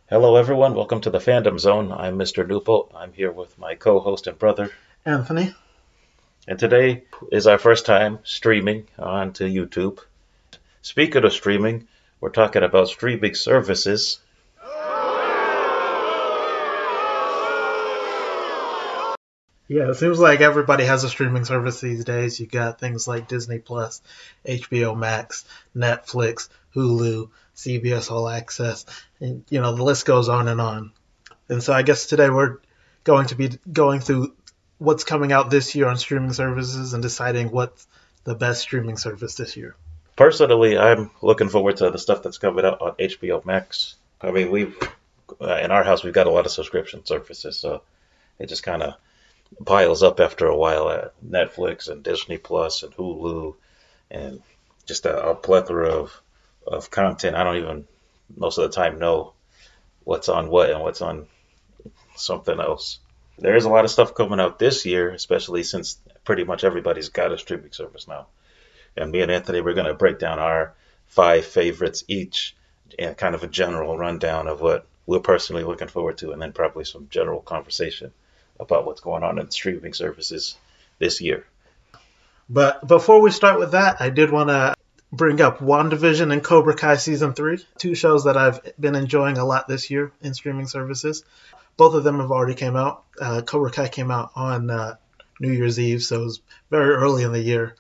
Hello, everyone. Welcome to the Phandom Zone. I'm Mr.Newbolt. I'm here with my co-host and brother, Anthony. and today is our first time streaming onto YouTube. Speaking of streaming, we're talking about streaming services. Yeah, it seems like everybody has a streaming service these days. You got things like Disney Plus, HBO Max, Netflix, Hulu, CBS All Access, and the list goes on and on. And so I guess today we're going to be going through what's coming out this year on streaming services and deciding what's the best streaming service this year. Personally, I'm looking forward to the stuff that's coming out on HBO Max. I mean, we've in our house we've got a lot of subscription services, so it just kind of piles up after a while. Netflix and Disney Plus and Hulu and just a plethora of content. I don't even most of the time know what's on what and what's on something else. There is a lot of stuff coming out this year, especially since pretty much everybody's got a streaming service now. And me and Anthony, we're going to break down our 5 favorites each and kind of a general rundown of what we're personally looking forward to, and then probably some general conversation about what's going on in streaming services this year. But before we start with that, I did want to bring up WandaVision and Cobra Kai Season 3, two shows that I've been enjoying a lot this year in streaming services. Both of them have already came out. Cobra Kai came out on New Year's Eve, so it was very early in the year,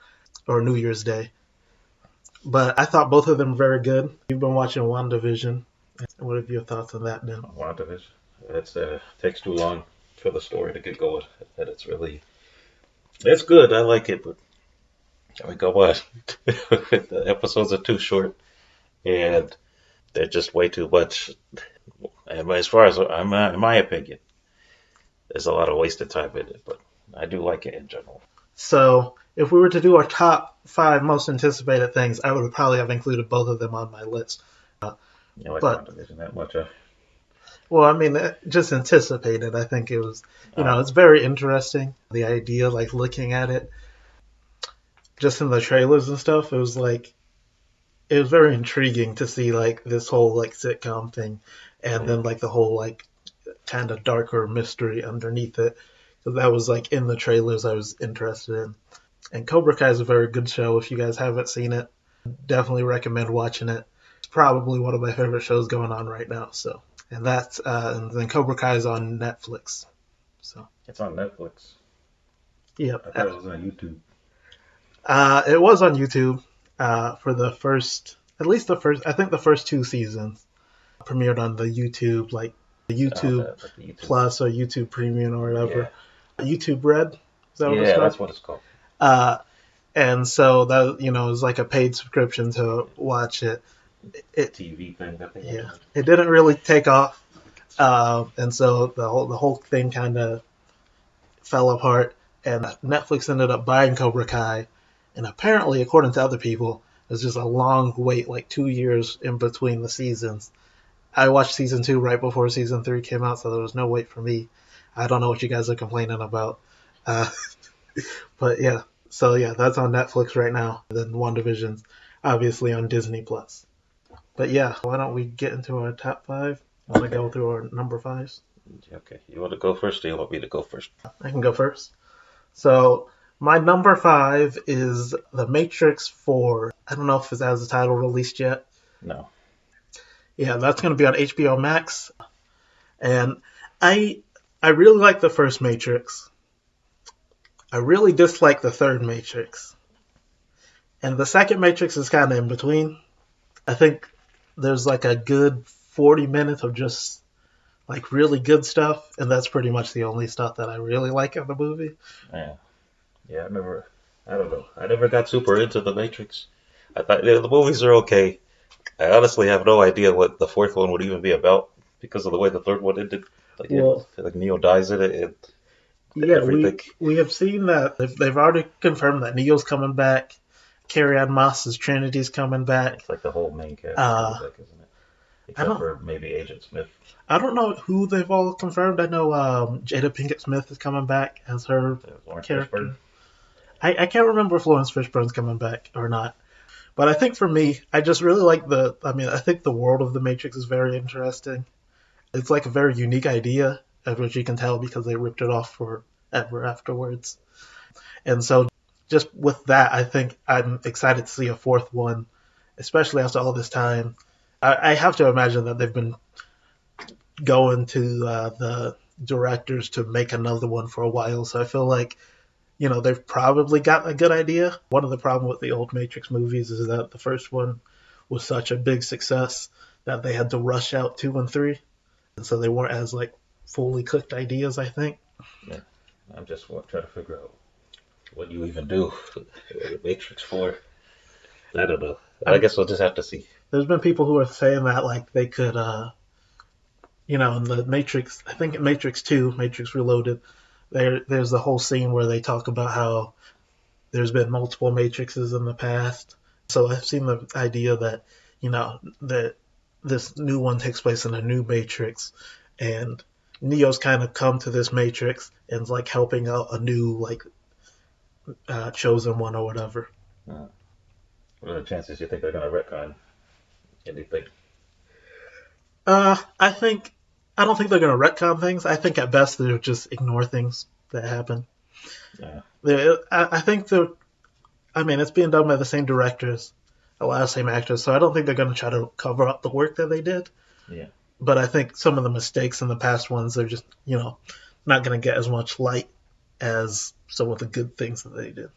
or New Year's Day. But I thought both of them were very good. You've been watching WandaVision. What are your thoughts on that, Dan? WandaVision, it takes too long for the story to get going, and it's good. I like it, but I mean, go on. The episodes are too short, and they're just way too much. And as far as in my opinion, there's a lot of wasted time in it, but I do like it in general. So if we were to do our top 5 most anticipated things, I would probably have included both of them on my list. You like But WandaVision that much? well, I mean, just anticipated. I think it was, it's very interesting. The idea, like looking at it, just in the trailers and stuff, it was very intriguing to see like this whole like sitcom thing, and then like the whole like kind of darker mystery underneath it. So that was like in the trailers I was interested in. And Cobra Kai is a very good show. If you guys haven't seen it, definitely recommend watching it. It's probably one of my favorite shows going on right now. So, and that's and then Cobra Kai is on Netflix. So It's on Netflix. yeah, I thought it was on YouTube. it was on YouTube for the first, at least the first, I think the first 2 seasons premiered on the YouTube, like the YouTube Like the YouTube. Plus or YouTube Premium or whatever. Yeah. YouTube Red, is that what it's Yeah, called? that's what it's called. And so that it was like a paid subscription to watch it. TV thing. I think. Yeah, it didn't really take off, and so the whole thing kind of fell apart. And Netflix ended up buying Cobra Kai, and apparently, according to other people, there's just a long wait, like 2 years in between the seasons. I watched season 2 right before season 3 came out, so there was no wait for me. I don't know what you guys are complaining about, but yeah. So yeah, that's on Netflix right now. Then WandaVision's obviously on Disney Plus. But yeah, why don't we get into our top 5? Want to go through our number 5s? Okay. You want to go first, or you want me to go first? I can go first. So my number 5 is The Matrix 4. I don't know if it has a title released yet. No. Yeah, that's going to be on HBO Max. And I really like the first Matrix. I really dislike the third Matrix. And the second Matrix is kind of in between. I think there's like a good 40 minutes of just like really good stuff, and that's pretty much the only stuff that I really like in the movie. Yeah. Yeah, I don't know. I never got super into The Matrix. I thought the movies are okay. I honestly have no idea what the fourth one would even be about because of the way the third one ended. Like, like Neo dies in it. And Yeah, everything. we have seen that they've already confirmed that Neo's coming back. Carrie-Anne Moss's Trinity's coming back. It's like the whole main cast, isn't it? Except for maybe Agent Smith. I don't know who they've all confirmed. I know Jada Pinkett Smith is coming back as her character. Fishburne. I can't remember if Lawrence Fishburne's coming back or not. But I think for me, I just really like I think the world of The Matrix is very interesting. It's like a very unique idea, of which you can tell because they ripped it off forever afterwards. And so, just with that, I think I'm excited to see a fourth one, especially after all this time. I have to imagine that they've been going to the directors to make another one for a while. So I feel like, they've probably got a good idea. One of the problems with the old Matrix movies is that the first one was such a big success that they had to rush out 2 and 3, and so they weren't as like fully cooked ideas, I think. Yeah, I'm just trying to figure out what you even do with Matrix 4. I don't know. I guess we'll just have to see. There's been people who are saying that like they could, in the Matrix, I think in Matrix 2, Matrix Reloaded, there's the whole scene where they talk about how there's been multiple Matrixes in the past. So I've seen the idea that, that this new one takes place in a new Matrix, and Neo's kind of come to this Matrix and is like helping out a new like chosen one or whatever. What are the chances you think they're gonna retcon anything? I don't think they're gonna retcon things. I think at best they'll just ignore things that happen. Yeah. I think they're. I mean, it's being done by the same directors, a lot of same actors, so I don't think they're going to try to cover up the work that they did. Yeah. But I think some of the mistakes in the past ones are just, not going to get as much light as some of the good things that they did.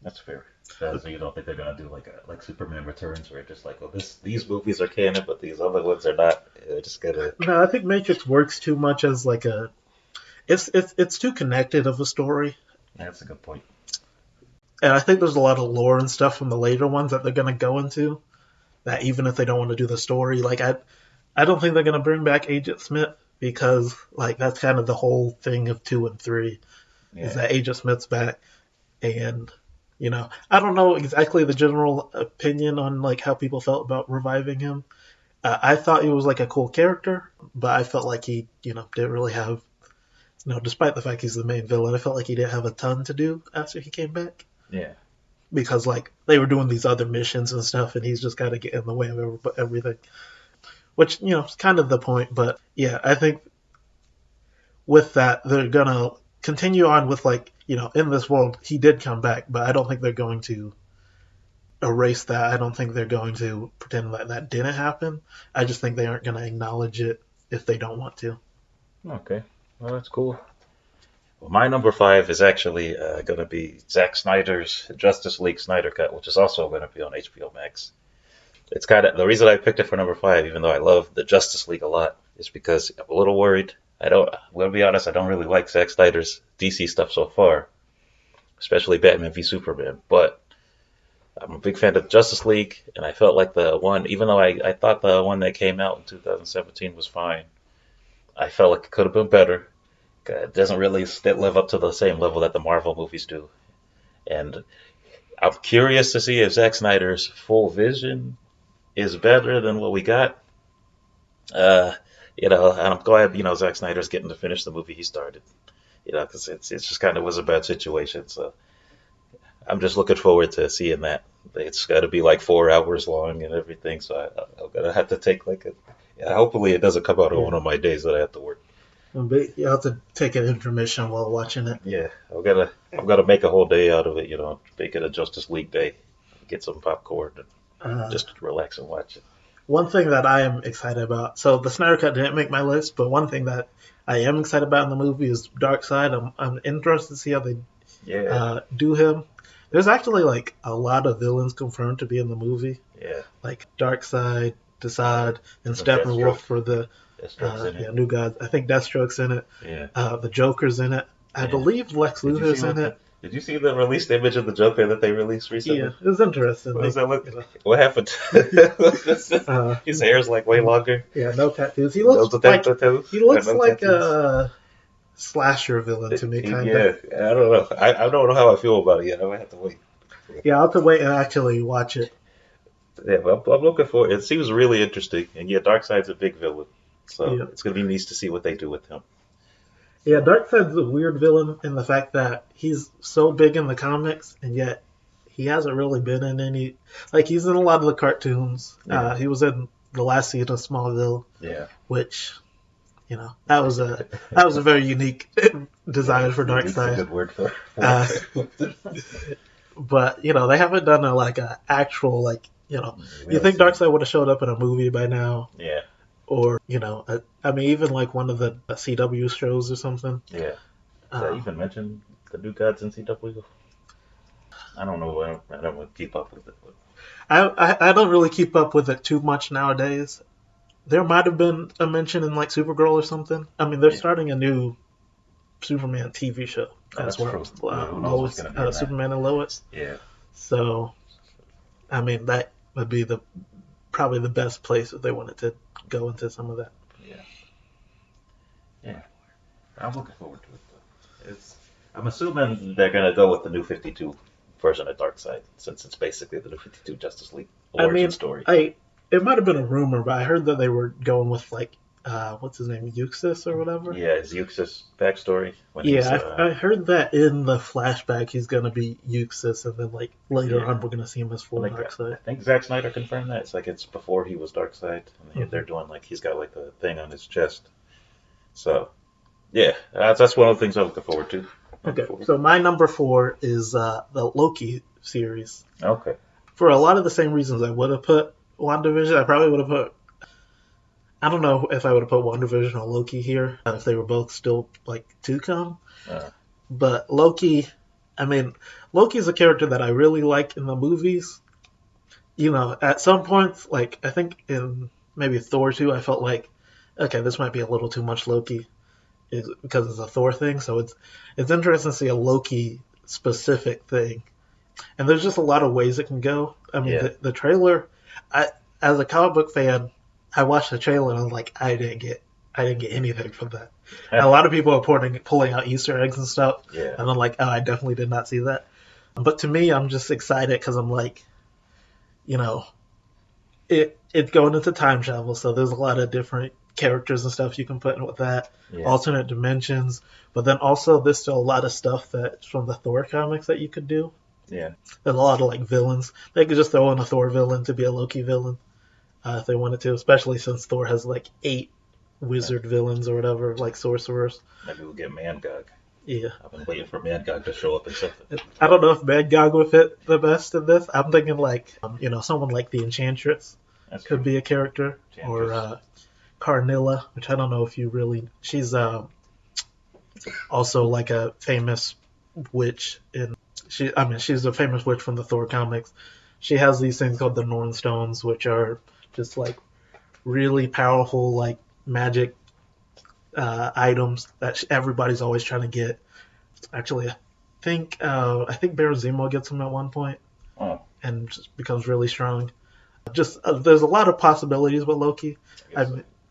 That's fair. So you don't think they're gonna do like Superman Returns, where it's just like, these movies are canon, but these other ones are not. They're just gonna. No, I think Matrix works too much as like a. It's too connected of a story. That's a good point. And I think there's a lot of lore and stuff from the later ones that they're gonna go into. That even if they don't want to do the story, like I don't think they're gonna bring back Agent Smith because like that's kind of the whole thing of 2 and 3, is that Agent Smith's back, and. I don't know exactly the general opinion on like how people felt about reviving him. I thought he was like a cool character, but I felt like he, didn't really have, despite the fact he's the main villain, I felt like he didn't have a ton to do after he came back. Yeah. Because like they were doing these other missions and stuff, and he's just got to get in the way of everything, which is kind of the point. But yeah, I think with that they're gonna continue on with like. In this world, he did come back, but I don't think they're going to erase that. I don't think they're going to pretend that that didn't happen. I just think they aren't going to acknowledge it if they don't want to. Okay. Well, that's cool. Well, my number 5 is actually going to be Zack Snyder's Justice League Snyder Cut, which is also going to be on HBO Max. It's kind of the reason I picked it for number 5, even though I love the Justice League a lot, is because I'm a little worried. I'm going to be honest, I don't really like Zack Snyder's DC stuff so far, especially Batman v Superman, but I'm a big fan of Justice League, and I felt like the one, even though I thought the one that came out in 2017 was fine, I felt like it could have been better. It doesn't really live up to the same level that the Marvel movies do. And I'm curious to see if Zack Snyder's full vision is better than what we got. And I'm glad, Zack Snyder's getting to finish the movie he started. Because it's just kind of was a bad situation. So I'm just looking forward to seeing that. It's got to be like 4 hours long and everything. So I'm going to have to take hopefully it doesn't come out on one of my days that I have to work. You have to take an intermission while watching it. Yeah, I'm gonna make a whole day out of it. Make it a Justice League day. Get some popcorn and just relax and watch it. One thing that I am excited about, so the Snyder Cut didn't make my list, but one thing that I am excited about in the movie is Darkseid. I'm interested to see how they do him. There's actually like a lot of villains confirmed to be in the movie. Yeah. Like Darkseid, Desaad, and Steppenwolf for the New Gods. I think Deathstroke's in it. Yeah. The Joker's in it. I believe Lex Luthor's in it. Did you see the released image of the Joker that they released recently? Yeah, it was interesting. What does that look? What happened? His hair's like way longer. Yeah, no tattoos. He looks like a slasher villain to me, kind of. Yeah, I don't know. I don't know how I feel about it yet. I might have to wait. Yeah, I'll have to wait and actually watch it. Yeah, well, I'm looking for it. It seems really interesting. And yeah, Darkseid's a big villain. So it's going to be nice to see what they do with him. Yeah, Darkseid's a weird villain in the fact that he's so big in the comics, and yet he hasn't really been in any... Like, he's in a lot of the cartoons. Yeah. He was in the last season of Smallville, Yeah. which, you know, that was a very unique design for Unique's a Darkseid. good word for it. But you know, they haven't done a actual you know. You think seen. Darkseid would have showed up in a movie by now? Yeah. Or you know, I mean, even like one of the CW shows or something. Yeah. Did I even mention the New Gods in CW? I don't know. I don't want to keep up with it. But... I don't really keep up with it too much nowadays. There might have been a mention in like Supergirl or something. I mean, they're starting a new Superman TV show as well. Lois, Superman and Lois. Yeah. So, I mean, that would be probably the best place if they wanted to go into some of that. Yeah. Yeah. I'm looking forward to it, though. I'm assuming they're going to go with the New 52 version of Darkseid, since it's basically the New 52 Justice League origin story. It might have been a rumor, but I heard that they were going with what's his name, Euxis or whatever. Yeah, his Euxis backstory. I heard that in the flashback he's gonna be Euxis, and then later on we're gonna see him as full Darkseid. I think Zack Snyder confirmed that. It's before he was Darkseid, and they're doing he's got a thing on his chest. So, yeah, that's one of the things I'm looking forward to. Okay, so my number 4 is the Loki series. Okay. For a lot of the same reasons I would have put WandaVision, I probably would have put... I don't know if I would have put WandaVision or Loki here, if they were both still, to come. But Loki... I mean, Loki's a character that I really like in the movies. You know, at some points, I think in maybe Thor 2, I felt okay, this might be a little too much Loki. Because it's a Thor thing, so it's interesting to see a Loki specific thing, and there's just a lot of ways it can go. I mean, the trailer. As a comic book fan, I watched the trailer and I'm I didn't get anything from that. And a lot of people are pulling out Easter eggs and stuff, and I'm oh, I definitely did not see that. But to me, I'm just excited because I'm you know, it's going into time travel, so there's a lot of different characters and stuff you can put in with that, alternate dimensions, but then also there's still a lot of stuff that's from the Thor comics that you could do. Yeah. There's a lot of villains. They could just throw in a Thor villain to be a Loki villain if they wanted to, especially since Thor has 8 wizard villains or whatever, sorcerers. Maybe we'll get Mangog. Yeah. I've been waiting for Mangog to show up in something. I don't know if Mangog would fit the best in this. I'm thinking someone like the Enchantress could be a character, or Carnilla, which I don't know if you really... She's also a famous witch she's a famous witch from the Thor comics. She has these things called the Norn Stones, which are just really powerful magic items that everybody's always trying to get. Actually, I think Baron Zemo gets them at one point, and just becomes really strong. Just there's a lot of possibilities with Loki.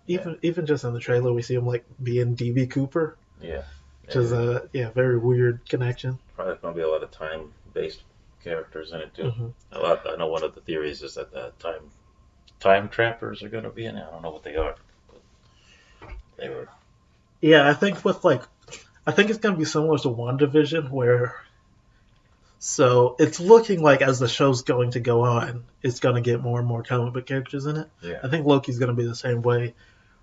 Even just in the trailer, we see him being DB Cooper. Yeah. Which is a very weird connection. Probably gonna be a lot of time-based characters in it too. Mm-hmm. I know one of the theories is that the time trappers are gonna be in it. I don't know what they are, but they were. Yeah, I think I think it's gonna be similar to WandaVision, where. So it's looking as the show's going to go on, it's going to get more and more comic book characters in it. Yeah. I think Loki's going to be the same way,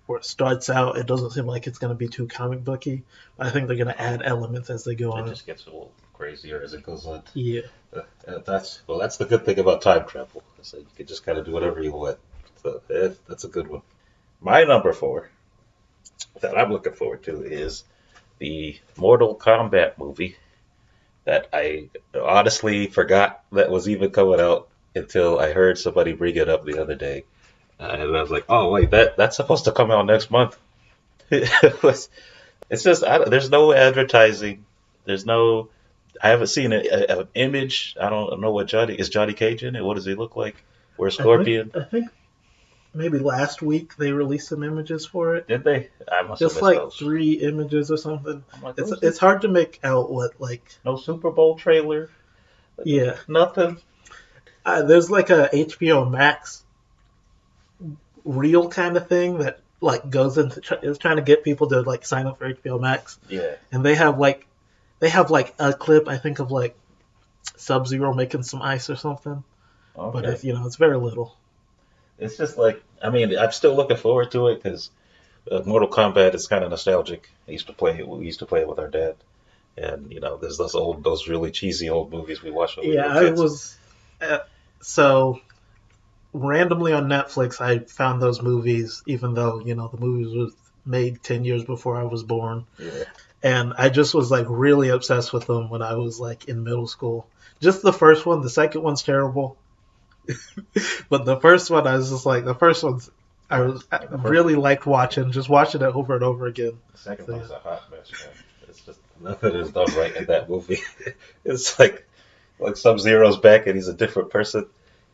where it starts out, it doesn't seem like it's going to be too comic booky. I think they're going to add elements as they go on. It just gets a little crazier as it goes on. Yeah. That's the good thing about time travel. It's you can just kind of do whatever you want. So that's a good one. My number 4 that I'm looking forward to is the Mortal Kombat movie. That I honestly forgot that was even coming out until I heard somebody bring it up the other day. And I was oh, wait, that's supposed to come out next month. It's just, there's no advertising. I haven't seen an image. I don't know is Johnny Cage in it? What does he look like? Where's Scorpion? I think maybe last week they released some images for it. Did they? I must just have missed those. 3 images or something. It's hard to make out what no Super Bowl trailer. Yeah, nothing. There's a HBO Max reel kind of thing that goes into is trying to get people to sign up for HBO Max. Yeah, and they have a clip I think of Sub-Zero making some ice or something. Okay. But it's very little. it's just like, I mean, I'm still looking forward to it because Mortal Kombat is kind of nostalgic. We used to play it with our dad, and there's those really cheesy old movies we watched when we Yeah, were I kids. was so randomly on Netflix. I found those movies, even though the movies was made 10 years before I was born, Yeah, and I just was like really obsessed with them when I was like in middle school. Just the first one. The second one's terrible, but the first one I was just like the first one's. yeah. I And the first, really liked just watching it over and over again. the second So, one's a hot mess, man. It's just nothing is done right in that movie. It's like Sub Zero's back and he's a different person.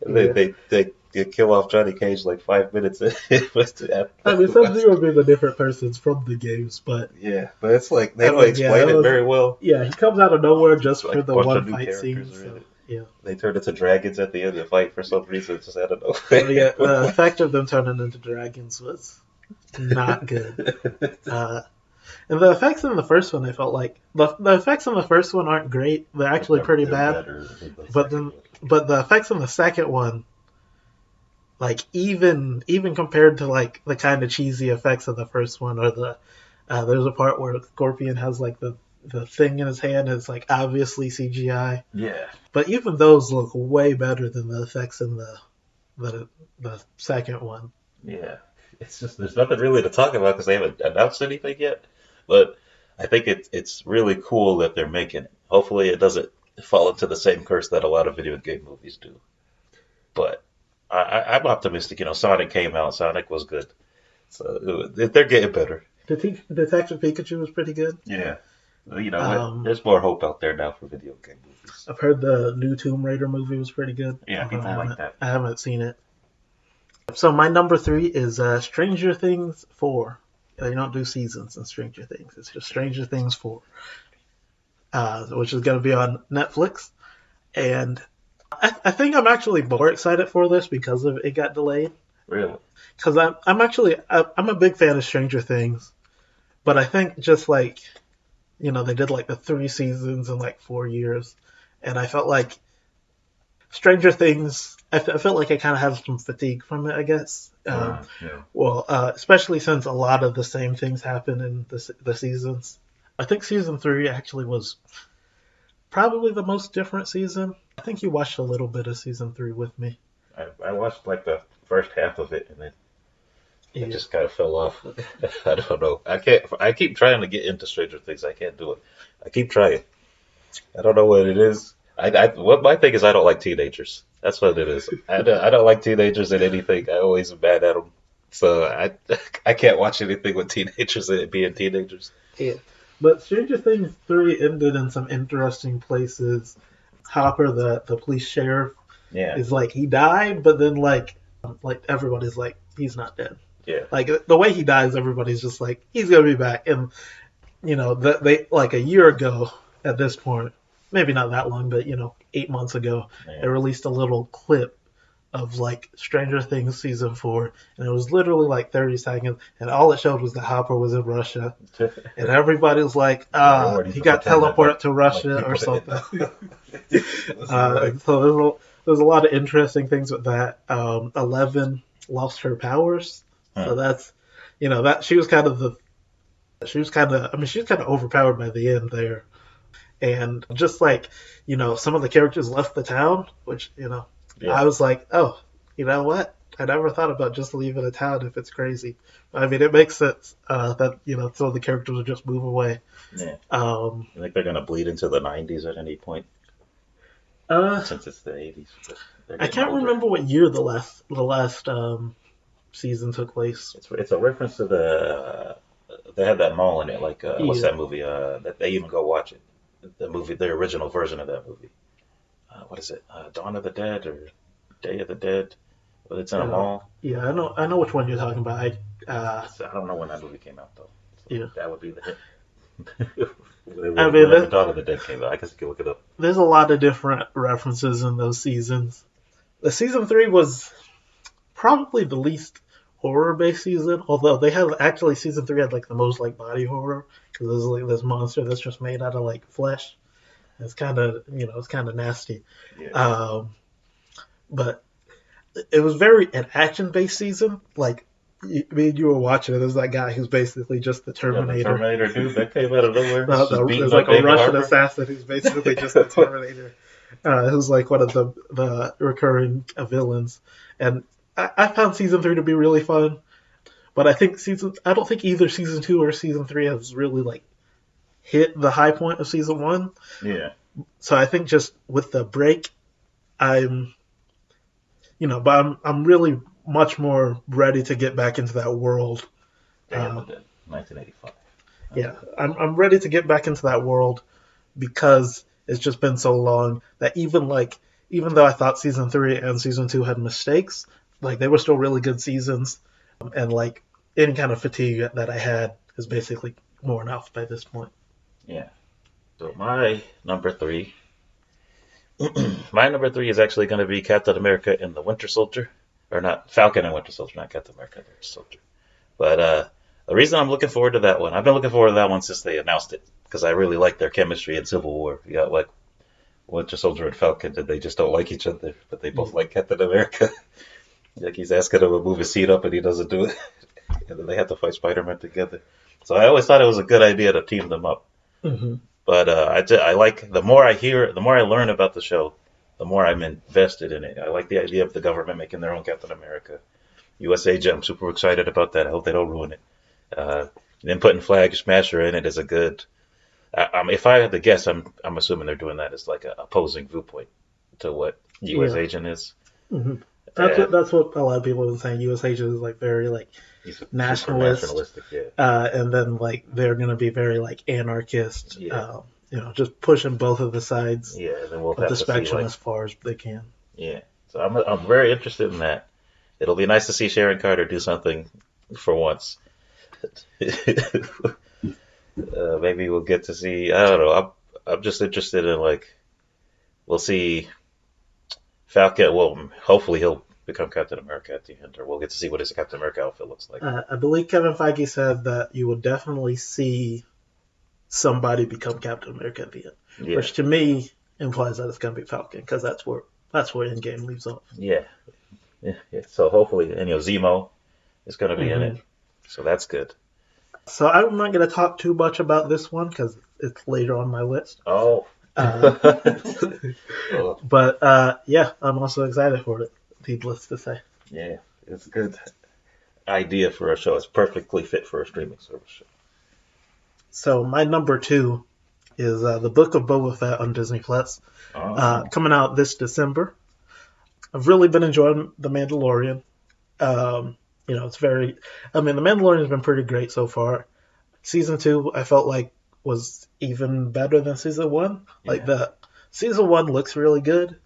And yeah. they kill off Johnny Cage like 5 minutes in. I mean, Sub-Zero being a different person's from the games, but Yeah, but it's like they I don't mean, yeah, explain it very well. yeah, he comes out of nowhere just Like for a the bunch one of new fight scene. characters are in So it. yeah, They turn into dragons at the end of the fight for some reason. It's just out of so, yeah. The nowhere. effect of them turning into dragons was not good. And the effects in the first one, I felt like the effects in the first one aren't great. They're actually pretty They're bad. better than the But second then, one. but the effects in the second one, like even compared to like the kind of cheesy effects of the first one, or there's a part where Scorpion has like the thing in his hand. It's like obviously CGI. Yeah, But even those look way better than the effects in the second one. yeah. It's just there's nothing really to talk about because they haven't announced anything yet. But I think it's really cool that they're making it. Hopefully, it doesn't fall into the same curse that a lot of video game movies do. But I'm optimistic. Sonic came out. Sonic was good. So they're getting better. Detective Pikachu was pretty good. Yeah. Well, you know what? Um, There's more hope out there now for video game movies. I've heard the new Tomb Raider movie was pretty good. Yeah, Although people like that. I haven't seen it. So my number 3 is Stranger Things 4. They don't do seasons in Stranger Things. It's just Stranger Things 4, which is going to be on Netflix. And I think I'm actually more excited for this because of it got delayed. Really? Because I'm a big fan of Stranger Things, but I think just like they did like the 3 seasons in like 4 years, and I felt like Stranger Things. I felt like I kind of have some fatigue from it, I guess. Yeah. Well, especially since a lot of the same things happen in the seasons. I think season 3 actually was probably the most different season. I think you watched a little bit of season 3 with me. I watched like the first half of it and then Yeah. it just kind of fell off. I don't know. I can't. I keep trying to get into Stranger Things. I can't do it. I keep trying. I don't know what it is. What my thing is, I don't like teenagers. That's what it is. I don't like teenagers in anything. I always am mad at them. So I can't watch anything with teenagers and being teenagers. Yeah. But Stranger Things 3 ended in some interesting places. Hopper, the police sheriff, Yeah. is like he died, but then like everybody's like he's not dead. Yeah. Like the way he dies, everybody's just like he's gonna be back. And they like a year ago at this point, maybe not that long, but 8 months ago, Yeah. they released a little clip of like Stranger Things season 4, and it was literally like 30 seconds, and all it showed was that Hopper was in Russia, and everybody was like, he got teleported to Russia or something. So there's a lot of interesting things with that. 11 lost her powers, so that's that she was kind of overpowered by the end there, and just like some of the characters left the town, which Yeah. I was like, oh, you know what? I never thought about just leaving a town if it's crazy. I mean, it makes sense that some of the characters will just move away. Yeah. Um, I think they're gonna bleed into the 90s at any point uh, since it's the 80s. I can't remember what year the last season took place. It's a reference to they had that mall in it. Like what's Yeah. that movie? That they even go watch it. The original version of that movie. What is it? Dawn of the Dead or Day of the Dead? But it's in a mall. Yeah, I know which one you're talking about. I don't know when that movie came out though. So Yeah. that would be the hit. I mean, Whenever Dawn of the Dead came out, I guess you can look it up. There's a lot of different references in those seasons. The season 3 was probably the least horror-based season, although they had actually season 3 had like the most like body horror because there's like this monster that's just made out of like flesh. It's kind of it's kind of nasty. Yeah. But it was very an action-based season. Like, me and you were watching it. There's that guy who's basically just the Yeah, the Terminator. Terminator dude that came out of nowhere. There's like a Russian assassin who's basically just the Terminator. Who's like one of the recurring villains. And I found season 3 to be really fun. But I don't think either season 2 or season 3 has really like hit the high point of season 1. Yeah. So I think just with the break, but I'm really much more ready to get back into that world. Damn, 1985. Yeah, I'm ready to get back into that world because it's just been so long that even though I thought season 3 and season 2 had mistakes, like they were still really good seasons, and like any kind of fatigue that I had is basically worn off by this point. Yeah. So my number 3. My number 3 is actually going to be Captain America and the Winter Soldier. Or not, Falcon and Winter Soldier, not Captain America and the Winter Soldier. But the reason I'm looking forward to that one, I've been looking forward to that one since they announced it. Because I really like their chemistry in Civil War. You got like Winter Soldier and Falcon, and they just don't like each other. But they both like Captain America. Like he's asking him to move his seat up and he doesn't do it. And then they have to fight Spider-Man together. So I always thought it was a good idea to team them up. Mm-hmm. But I like, the more I hear, the more I learn about the show, the more I'm invested in it. I like the idea of the government making their own Captain America. U.S. Agent, I'm super excited about that. I hope they don't ruin it. Then putting Flag Smasher in it is a good. If I had to guess, I'm assuming they're doing that as like an opposing viewpoint to what U.S. Agent is. Mm-hmm. That's what a lot of people have been saying. U.S. Agent is like very like nationalistic, yeah. And then like they're gonna be very like anarchist. Yeah. Just pushing both of the sides. Yeah, and then we'll of have the to spectrum see, as far as they can. Yeah, so I'm very interested in that. It'll be nice to see Sharon Carter do something for once. Maybe we'll get to see. I don't know. I'm just interested in like we'll see Falcon. Well, hopefully he'll become Captain America at the end, or we'll get to see what his Captain America outfit looks like. I believe Kevin Feige said that you will definitely see somebody become Captain America at the end, which to me implies that it's going to be Falcon because that's where Endgame leaves off. Yeah. So hopefully, Zemo is going to be in it, so that's good. So I'm not going to talk too much about this one because it's later on my list. Oh. But I'm also excited for it. Needless to say. Yeah, it's a good idea for a show. It's perfectly fit for a streaming service show. So my number 2 is the Book of Boba Fett on Disney Plus, coming out this December. I've really been enjoying The Mandalorian. It's very. The Mandalorian has been pretty great so far. Season 2, I felt like was even better than season 1. Yeah. Like the season 1 looks really good,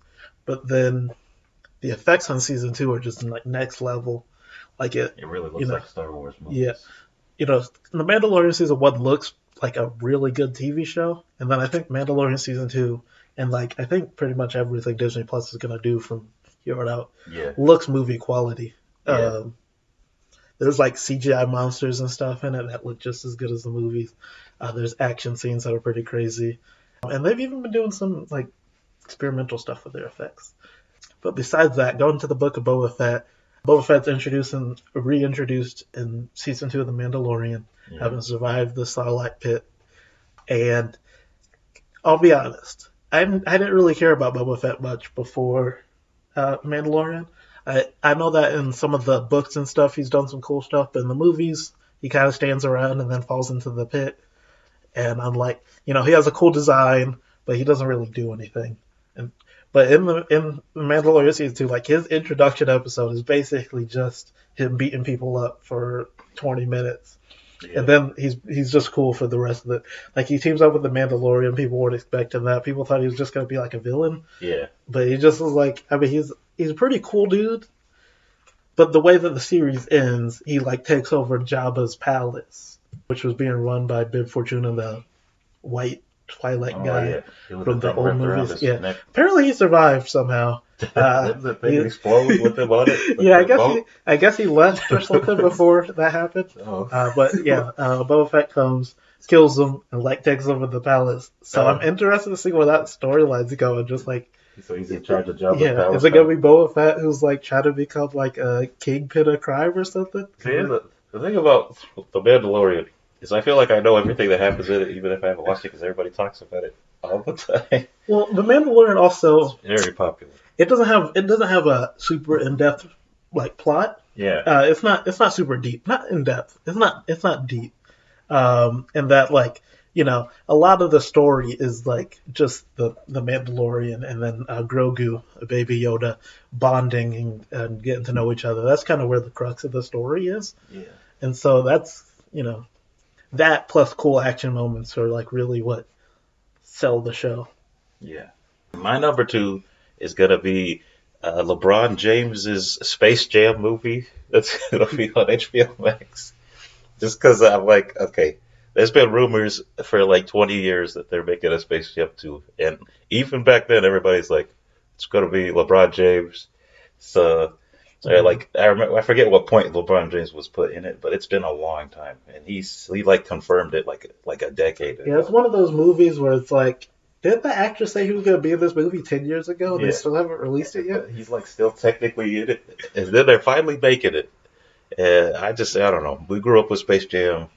but then the effects on season 2 are just like next level. Like it really looks like Star Wars movies. Yeah. The Mandalorian season 1 looks like a really good TV show, and then I think Mandalorian season 2 and like I think pretty much everything Disney Plus is gonna do from here on out looks movie quality. Yeah. There's like CGI monsters and stuff in it that look just as good as the movies. There's action scenes that are pretty crazy, and they've even been doing some like experimental stuff with their effects. But besides that, going to the Book of Boba Fett. Boba Fett's reintroduced in season 2 of The Mandalorian, having survived the Sarlacc pit. And I'll be honest, I didn't really care about Boba Fett much before Mandalorian. I know that in some of the books and stuff, he's done some cool stuff, but in the movies, he kind of stands around and then falls into the pit. And I'm like, he has a cool design, but he doesn't really do anything. But in the Mandalorian season 2, like his introduction episode is basically just him beating people up for 20 minutes. Yeah. And then he's just cool for the rest of it. Like he teams up with the Mandalorian, people weren't expecting that. People thought he was just gonna be like a villain. Yeah. But he just was like he's a pretty cool dude. But the way that the series ends, he like takes over Jabba's palace, which was being run by Bib Fortuna, the white Twilight guy from the old movies. Yeah, apparently he survived somehow. The thing explode with him on it. Yeah, I guess he left or something before that happened. Oh. Boba Fett comes, kills him, and like takes over the palace. So I'm interested to see where that storyline's going. Just like So he's in charge of Jabba's Yeah, palace is it now. gonna be Boba Fett who's like trying to become like a kingpin of crime or something? See, the thing about the Mandalorian is I feel like I know everything that happens in it, even if I haven't watched it, because everybody talks about it all the time. Well, the Mandalorian also It's very popular. it doesn't have a super in depth like plot. Yeah, It's not super deep, not in depth. It's not deep. And that like a lot of the story is like just the Mandalorian and then Grogu, Baby Yoda, bonding and getting to know each other. That's kind of where the crux of the story is. yeah, And so that's that plus cool action moments are like really what sell the show. yeah. My number two is gonna be LeBron James's Space Jam movie. That's gonna be on HBO Max. Just because I'm like, okay, there's been rumors for like 20 years that they're making a Space Jam 2. And even back then, everybody's like, it's going to be LeBron James. So like, I forget what point LeBron James was put in it, but it's been a long time. And he like confirmed it like a decade Yeah, it's ago. one of those movies where it's like, did the actor say he was going to be in this movie 10 years ago and they Yeah. still haven't released it yet? But he's like still technically in it. And then they're finally making it. And I don't know. We grew up with Space Jam.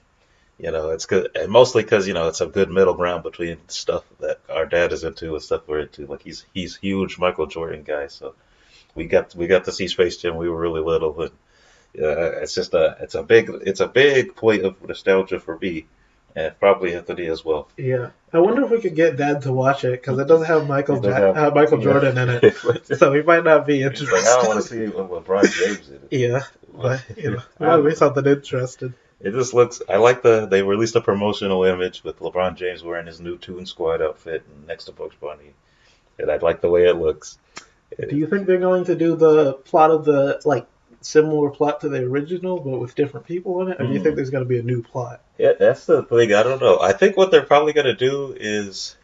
It's good, and mostly because it's a good middle ground between stuff that our dad is into and stuff we're into. Like he's huge Michael Jordan guy, so we got to see Space Jam. We were really little, but it's a big point of nostalgia for me, and probably Anthony as well. Yeah. I wonder if we could get Dad to watch it because it doesn't have It does have- Michael Jordan in it. So he might not be It's interested. like I don't want to see LeBron James in it. Yeah. But, might be something interesting. It just looks. I like they released a promotional image with LeBron James wearing his new Toon Squad outfit and next to Bugs Bunny, and I like the way it looks. Do you think they're going to do the plot of the, like, similar plot to the original but with different people in it? Or do you think there's going to be a new plot? Yeah, that's the thing. I don't know. I think what they're probably going to do is,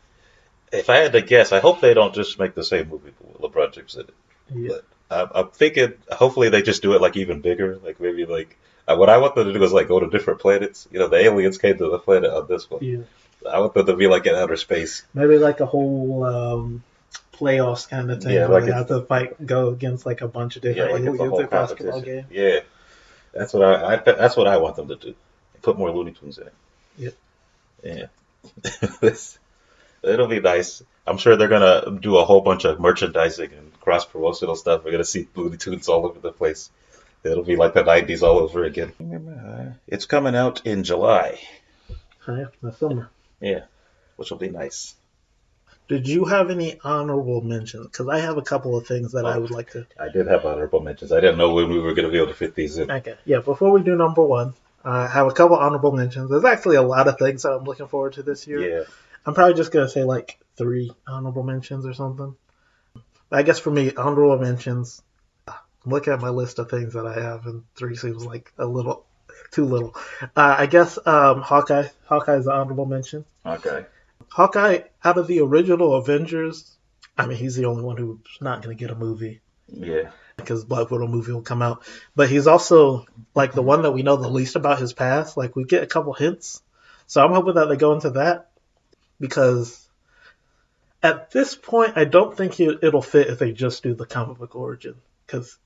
if I had to guess, I hope they don't just make the same movie with LeBron James in it. Yeah. But I'm thinking, hopefully they just do it like even bigger. Like maybe like what I want them to do is like go to different planets. The aliens came to the planet on this one. Yeah. I want them to be like in outer space. Maybe like a whole playoffs kind of thing Yeah, where like they have to go against like a bunch of Yeah, different like it's a aliens whole in a basketball competition. game. Yeah, that's what I want them to do. Put more Looney Tunes in it. Yep. Yeah, it'll be nice. I'm sure they're gonna do a whole bunch of merchandising and cross promotional stuff. We're gonna see Looney Tunes all over the place. It'll be like the '90s all over again. It's coming out in July. Yeah, the summer. Yeah, which will be nice. Did you have any honorable mentions? Because I have a couple of things that I would like to. I did have honorable mentions. I didn't know when we were gonna be able to fit these in. Okay, yeah. Before we do number one, I have a couple honorable mentions. There's actually a lot of things that I'm looking forward to this year. Yeah. I'm probably just gonna say like 3 honorable mentions or something. I guess for me, honorable mentions. Look at my list of things that I have, and 3 seems like a little too little. I guess Hawkeye. Hawkeye is an honorable mention. Okay. Hawkeye, out of the original Avengers, I mean, he's the only one who's not going to get a movie Yeah. because Black Widow movie will come out. But he's also like the one that we know the least about his past. Like we get a couple hints, so I'm hoping that they go into that because at this point, I don't think it'll fit if they just do the comic book origin because.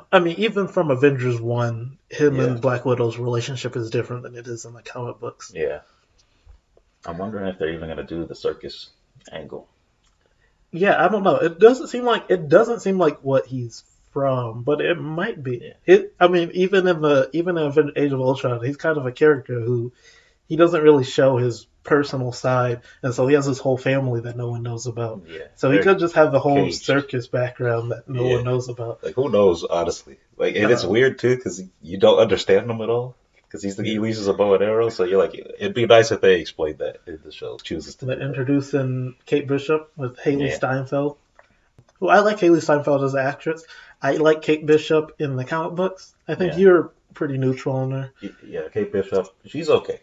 I mean, even from Avengers 1, him and Black Widow's relationship is different than it is in the comic books. Yeah. I'm wondering if they're even going to do the circus angle. Yeah, I don't know. It doesn't seem like what he's from, but it might be. I mean, even in Age of Ultron, he's kind of a character who he doesn't really show his personal side, and so he has this whole family that no one knows about. Yeah. So he could just have the whole caged. circus background that no one knows about. Like, who knows, honestly? Like, and it's weird, too, because you don't understand him at all. Because he uses a bow and arrow, so you're like, it'd be nice if they explained that in the show. Chooses to. They're introducing Kate Bishop with Haley Steinfeld. Well, I like Haley Steinfeld as an actress. I like Kate Bishop in the comic books. I think you're pretty neutral on her. Yeah, Kate Bishop, she's okay.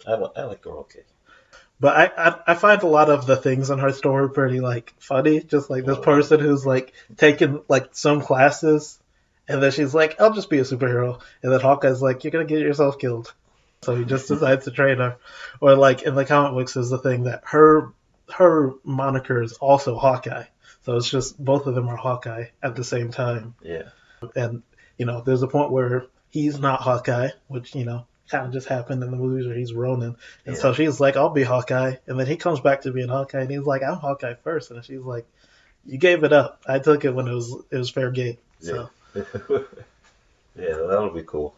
I like her okay. But I find a lot of the things in her story pretty like funny. Just like this person who's like taking like some classes, and then she's like, "I'll just be a superhero," and then Hawkeye's like, "You're gonna get yourself killed," so he just decides to train her. Or like in the comic books is the thing that her moniker is also Hawkeye. So it's just both of them are Hawkeye at the same time. Yeah. And, there's a point where he's not Hawkeye, which, kind of just happened in the movies where he's Ronin. And Yeah. so she's like, I'll be Hawkeye. And then he comes back to being Hawkeye and he's like, I'm Hawkeye first. And she's like, you gave it up. I took it when it was fair game. So Yeah. Yeah, that'll be cool.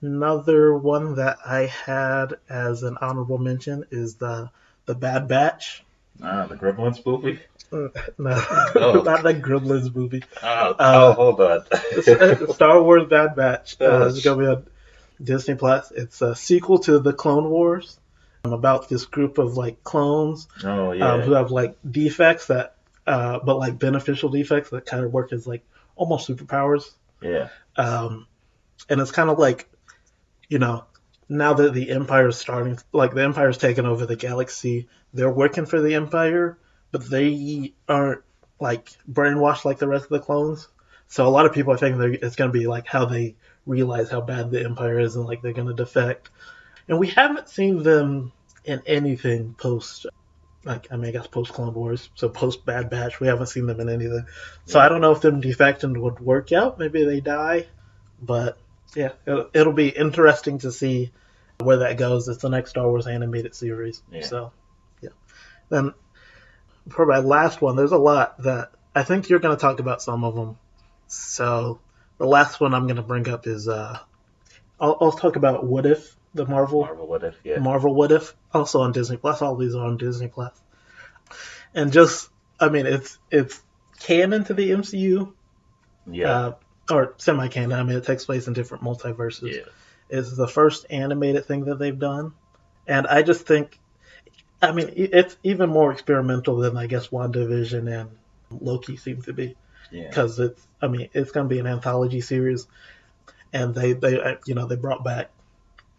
another one that I had as an honorable mention is the Bad Batch. The Gremlins movie? No, Oh. not the Gremlins movie. Hold on. Star Wars Bad Batch. Oh, It's going to be on Disney Plus. It's a sequel to the Clone Wars, about this group of like clones Oh, yeah. who have like defects that, but like beneficial defects that kind of work as like almost superpowers. Yeah. And it's kind of like, now that the Empire's starting, like the Empire's taken over the galaxy, they're working for the Empire, but they aren't like brainwashed like the rest of the clones. So a lot of people are thinking it's going to be like how they realize how bad the Empire is and like they're going to defect. And we haven't seen them in anything post, I guess post Clone Wars, so post Bad Batch, we haven't seen them in anything. So I don't know if them defecting would work out. Maybe they die, but yeah, it'll be interesting to see where that goes. It's the next Star Wars animated series. Yeah. So, yeah. Then for my last one, there's a lot that I think you're going to talk about some of them. So the last one I'm going to bring up is I'll talk about What If, the Marvel What If, yeah. Marvel What If, also on Disney Plus. All these are on Disney Plus. And just, it's canon to the MCU. Yeah. Or semi-canon. It takes place in different multiverses. Yeah. It's the first animated thing that they've done. And I just think, it's even more experimental than, I guess, WandaVision and Loki seem to be. Yeah. Because it's going to be an anthology series. And they brought back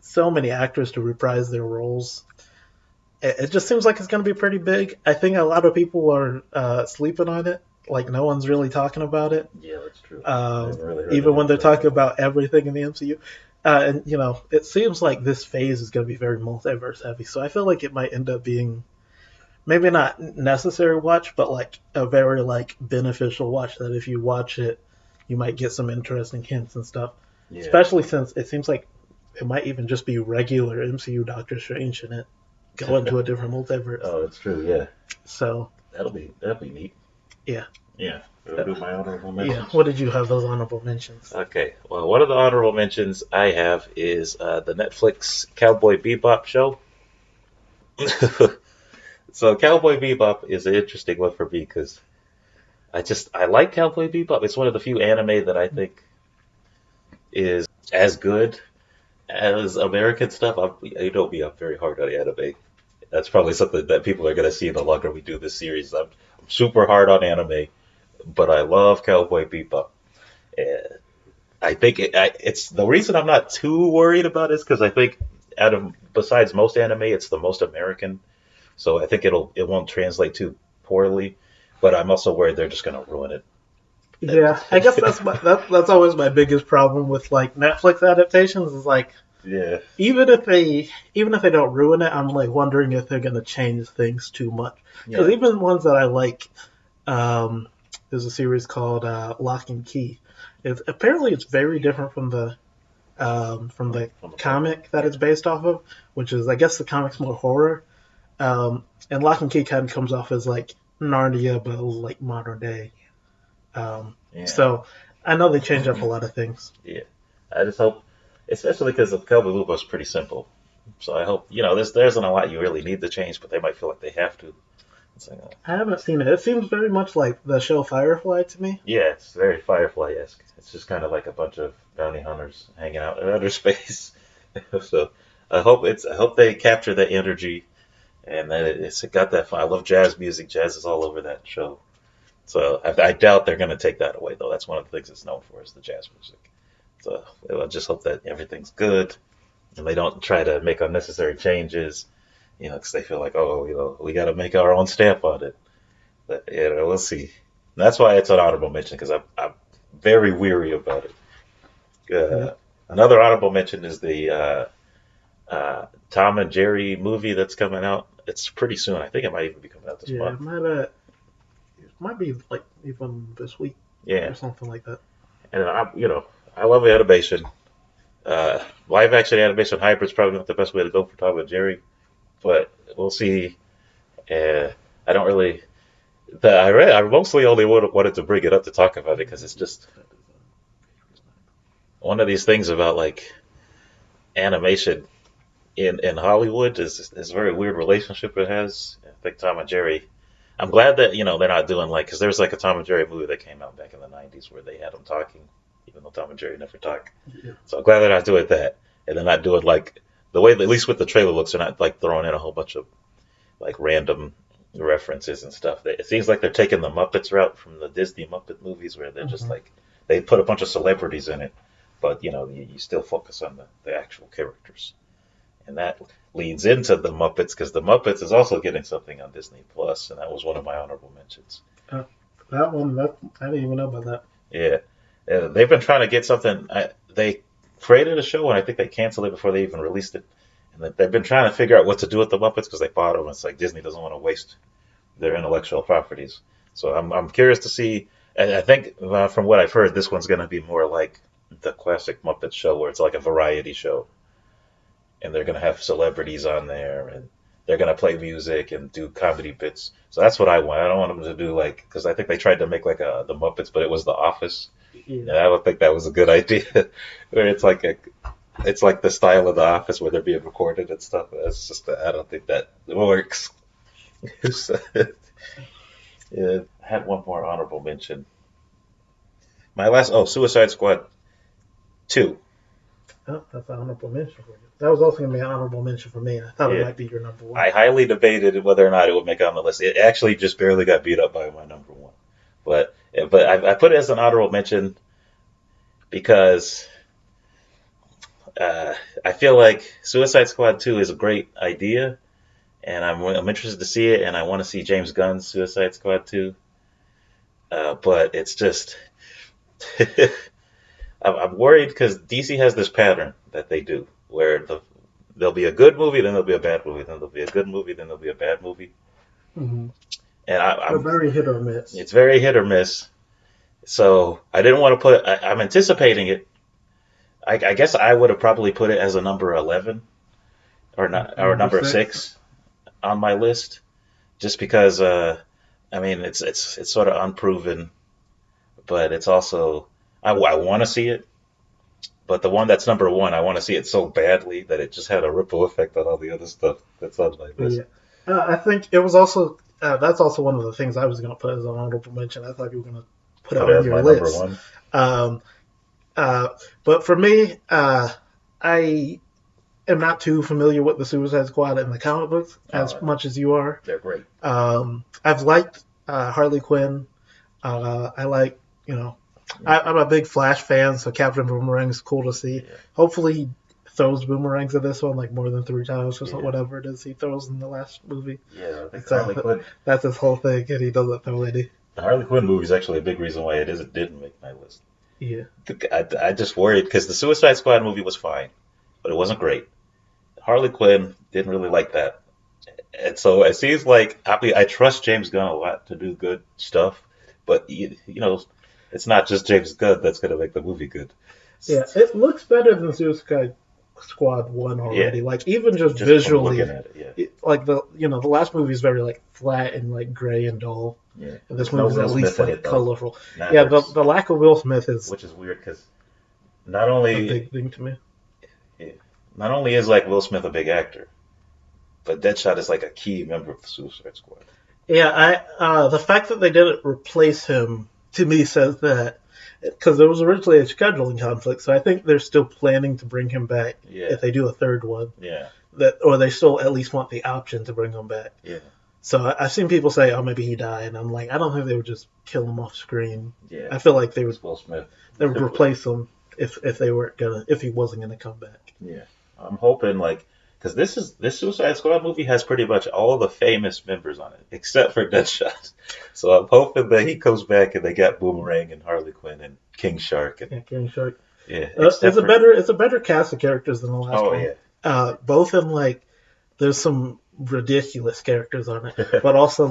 so many actors to reprise their roles. It just seems like it's going to be pretty big. I think a lot of people are sleeping on it. Like, no one's really talking about it. Yeah, that's true. Even when they're talking about everything in the MCU. And, it seems like this phase is going to be very multiverse heavy. So I feel like it might end up being maybe not necessary watch, but like a very like beneficial watch that if you watch it, you might get some interesting hints and stuff. Yeah. Especially since it seems like it might even just be regular MCU Doctor Strange in it, go into a different multiverse. Oh, that's true, yeah. So that'll be neat. Yeah. Yeah. I'll do my honorable mentions. Yeah. What did you have those honorable mentions? Okay. Well, one of the honorable mentions I have is the Netflix Cowboy Bebop show. So Cowboy Bebop is an interesting one for me because I like Cowboy Bebop. It's one of the few anime that I think is as good as American stuff. I'm very hard on anime. That's probably something that people are going to see the longer we do this series. I'm super hard on anime, but I love Cowboy Bebop. And I think it's the reason I'm not too worried about it is because I think besides most anime, it's the most American. So I think it won't translate too poorly, but I'm also worried they're just going to ruin it. Yeah, I guess that's always my biggest problem with like Netflix adaptations is like, yeah, even if they don't ruin it, I'm like wondering if they're going to change things too much. Because even ones that I like, there's a series called Lock and Key. Apparently it's very different from the comic that it's based off of, which is, I guess the comic's more horror. And Lock and Key kind of comes off as like Narnia, but like modern day. So I know they changed up a lot of things. Yeah, I just hope, especially because the Cowboy Bebop is pretty simple. So I hope there isn't a lot you really need to change, but they might feel like they have to. I haven't seen it. It seems very much like the show Firefly to me. Yeah, it's very Firefly-esque. It's just kind of like a bunch of bounty hunters hanging out in outer space. So I hope they capture that energy, and that it's got that fun. I love jazz music. Jazz is all over that show. So I doubt they're going to take that away, though. That's one of the things it's known for is the jazz music. So I just hope that everything's good, and they don't try to make unnecessary changes. Because they feel like, we got to make our own stamp on it. But, we'll see. And that's why it's an honorable mention, because I'm very weary about it. Another honorable mention is the Tom and Jerry movie that's coming out. It's pretty soon. I think it might even be coming out this month. might be like even this week Yeah, or something like that. and I love animation. Live action animation hybrid's probably not the best way to go for Tom and Jerry, but we'll see. I don't really. I mostly only wanted to bring it up to talk about it because it's just one of these things about like animation in Hollywood is a very weird relationship it has. I think Tom and Jerry. I'm glad that they're not doing like because there's like a Tom and Jerry movie that came out back in the '90s where they had them talking, even though Tom and Jerry never talk. Yeah. So I'm glad they're not doing that, and they're not doing like the way at least with the trailer looks, they're not like throwing in a whole bunch of like random references and stuff. It seems like they're taking the Muppets route from the Disney Muppet movies where they're just like they put a bunch of celebrities in it, but you still focus on the actual characters. And that leads into the Muppets because the Muppets is also getting something on Disney Plus, and that was one of my honorable mentions. That one, I didn't even know about that. Yeah, they've been trying to get something. They created a show, and I think they canceled it before they even released it. And they've been trying to figure out what to do with the Muppets because they bought them. It's like Disney doesn't want to waste their intellectual properties. So I'm curious to see. And I think from what I've heard, this one's going to be more like the classic Muppet show, where it's like a variety show. And they're going to have celebrities on there, and they're going to play music and do comedy bits. So that's what I want. I don't want them to do like because I think they tried to make like the Muppets, but it was The Office. Yeah. And I don't think that was a good idea. Where it's like the style of The Office where they're being recorded and stuff. That's just I don't think that works. Yeah, I had one more honorable mention. My last Suicide Squad 2. Oh, that's an honorable mention for you. That was also going to be an honorable mention for me. I thought it might be your number one. I highly debated whether or not it would make it on the list. It actually just barely got beat up by my number one. But I put it as an honorable mention because I feel like Suicide Squad 2 is a great idea, and I'm interested to see it, and I want to see James Gunn's Suicide Squad 2. But it's just I'm worried because DC has this pattern that they do where there'll be a good movie, then there'll be a bad movie, then there'll be a good movie, then there'll be a bad movie. Mm-hmm. And I'm very hit or miss. It's very hit or miss. So I didn't want to put. I'm anticipating it. I guess I would have probably put it as a number 11 or not or number six on my list, just because. I mean, it's sort of unproven, but it's also I want to see it. But the one that's number one, I want to see it so badly that it just had a ripple effect on all the other stuff that's on my list. Yeah. I think it was also that's also one of the things I was going to put as an honorable mention. I thought you were going to put it on your list. Number one. But for me, I am not too familiar with the Suicide Squad in the comic books as much as you are. They're great. I've liked Harley Quinn. I like, I'm a big Flash fan, so Captain Boomerang's cool to see. Yeah. Hopefully he throws boomerangs at this one like more than 3 times or whatever it is he throws in the last movie. Yeah, I think Harley Quinn. That's his whole thing, and he doesn't throw any. The Harley Quinn movie is actually a big reason why it didn't make my list. Yeah. I just worried because the Suicide Squad movie was fine, but it wasn't great. Harley Quinn didn't really like that. And so it seems like I trust James Gunn a lot to do good stuff, but it's not just James Gunn that's going to make the movie good. Yeah, it looks better than Suicide Squad 1 already. Yeah. Like even just visually, looking at it, like the last movie is very like flat and like gray and dull. Yeah, and this movie is at least like colorful. Yeah, the lack of Will Smith is, which is weird because not only a big thing to me. Yeah, not only is like Will Smith a big actor, but Deadshot is like a key member of the Suicide Squad. Yeah, the fact that they didn't replace him to me says that because there was originally a scheduling conflict, so I think they're still planning to bring him back if they do a third one. Yeah, or they still at least want the option to bring him back. Yeah. So I've seen people say, "Oh, maybe he died," and I'm like, I don't think they would just kill him off screen. Yeah, I feel like they would. Will Smith. They would replace him if he wasn't gonna come back. Yeah, I'm hoping because this Suicide Squad movie has pretty much all the famous members on it except for Deadshot. So I'm hoping that he comes back and they got Boomerang and Harley Quinn and King Shark. King Shark. Yeah, it's a better cast of characters than the last one. Oh yeah. Both in there's some ridiculous characters on it, but also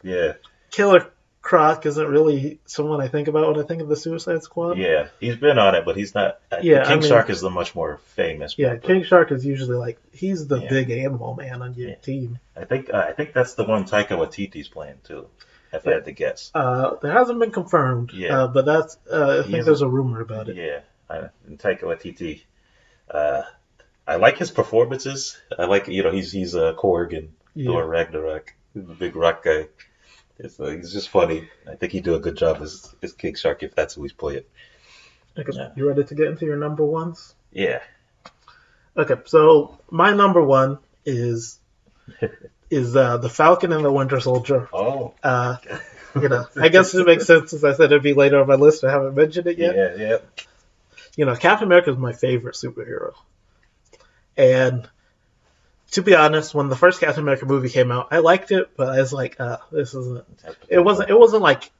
yeah, killer Croc isn't really someone I think about when I think of the Suicide Squad. Yeah, he's been on it, but he's not. Yeah, I King mean, Shark is the much more famous yeah, member. King Shark is usually like he's the Yeah, big animal man on your yeah. team. I think that's the one Taika Waititi's playing too, if I Yeah. had to guess. There hasn't been confirmed, Yeah, but that's I he think is. there's a rumor about it. Yeah, and Taika Waititi. Uh, I like his performances. I like he's a Korg in Yeah, Thor Ragnarok. He's a big rock guy. He's just funny. I think he'd do a good job as King Shark if that's who he's playing. okay. Yeah. You ready to get into your number ones? Yeah. Okay, so my number one is the Falcon and the Winter Soldier. Oh. Uh, I guess it makes sense since I said it'd be later on my list. I haven't mentioned it yet. Yeah. Captain America is my favorite superhero, and to be honest, when the first Captain America movie came out, I liked it, but I was like, this isn't. It wasn't like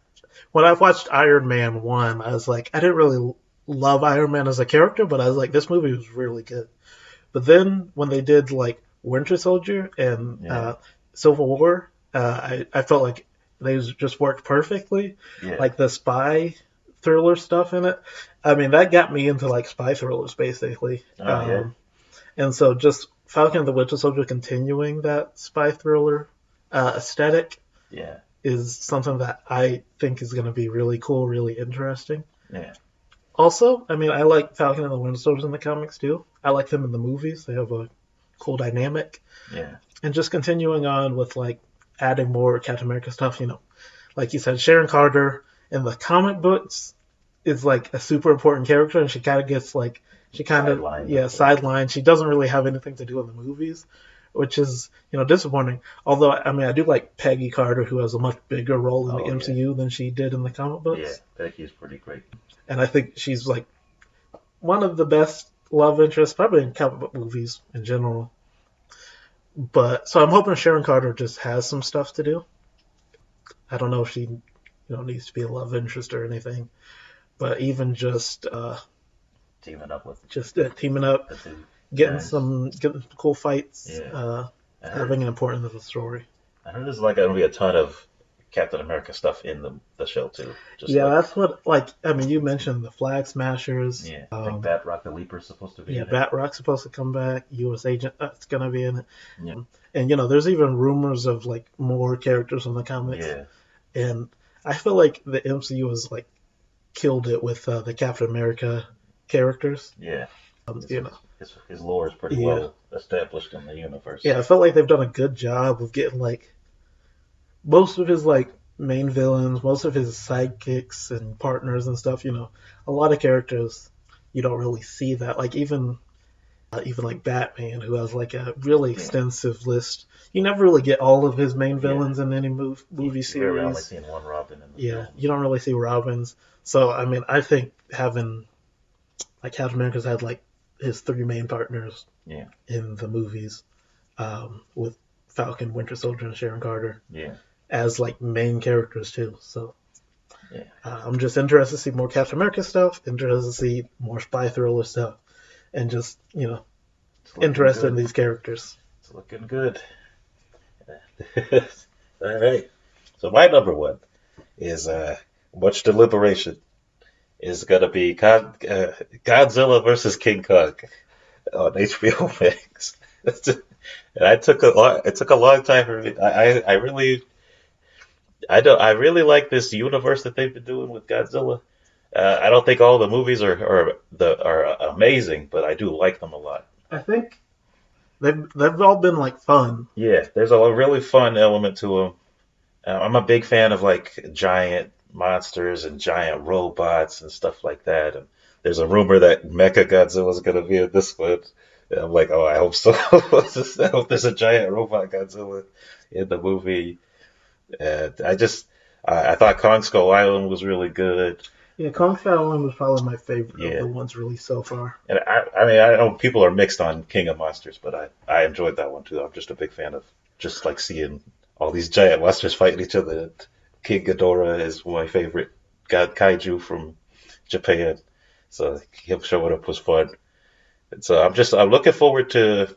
when I watched Iron Man 1, I was like, I didn't really love Iron Man as a character, but I was like, this movie was really good. But then when they did like Winter Soldier and Civil War, I felt like they just worked perfectly. Yeah. Like the spy thriller stuff in it. I mean, that got me into like spy thrillers basically. Yeah. And so just Falcon and the Winter Soldier continuing that spy thriller aesthetic Yeah. is something that I think is going to be really cool, really interesting. Yeah. Also, I mean, I like Falcon and the Winter Soldier in the comics too. I like them in the movies. They have a cool dynamic. Yeah. And just continuing on with like adding more Captain America stuff, like you said, Sharon Carter in the comic books is like a super important character, and she kind of gets like sidelined. She doesn't really have anything to do in the movies, which is disappointing. Although I mean, I do like Peggy Carter, who has a much bigger role in the MCU than she did in the comic books. Yeah, Peggy's pretty great. And I think she's like one of the best love interests, probably in comic book movies in general. But so I'm hoping Sharon Carter just has some stuff to do. I don't know if she needs to be a love interest or anything, but even just teaming up with teaming up, getting cool fights, having an important little story. I heard there's like going to be a ton of Captain America stuff in the show too. That's what you mentioned the Flag Smashers. Yeah, I think Batroc the Leaper's supposed to be. Yeah, Batroc's supposed to come back. U.S. Agent that's gonna be in it. Yeah. And there's even rumors of like more characters in the comics. Yeah. And I feel like the MCU has like killed it with the Captain America characters. Yeah. His lore is pretty Yeah. well established in the universe. Yeah, I felt like they've done a good job of getting like most of his like main villains, most of his sidekicks and partners and stuff. A lot of characters you don't really see that. Like even like Batman, who has like a really extensive list. You never really get all of his main villains in any movie series. You're only seeing one Robin in the film. You don't really see Robins. So I mean, I think having like Captain America's had like his three main partners in the movies, with Falcon, Winter Soldier, and Sharon Carter as like main characters too. So I'm just interested to see more Captain America stuff, interested to see more spy thriller stuff, and just interested in these characters. It's looking good. All right. So my number one is much deliberation. Is gonna be Godzilla versus King Kong on HBO Max. And it took a long time for me. I really like this universe that they've been doing with Godzilla. I don't think all the movies are amazing, but I do like them a lot. I think they've all been like fun. Yeah, there's a really fun element to them. I'm a big fan of like giant monsters and giant robots and stuff like that. And there's a rumor that Mecha Godzilla is going to be in this one. And I'm like, oh, I hope so. I hope there's a giant robot Godzilla in the movie. And I thought Kong Skull Island was really good. Yeah, Kong Skull Island was probably my favorite of the ones released so far. And I mean, I know people are mixed on King of Monsters, but I enjoyed that one too. I'm just a big fan of just like seeing all these giant monsters fighting each other. King Ghidorah is my favorite kaiju from Japan, so him showing up was fun. And so I'm looking forward to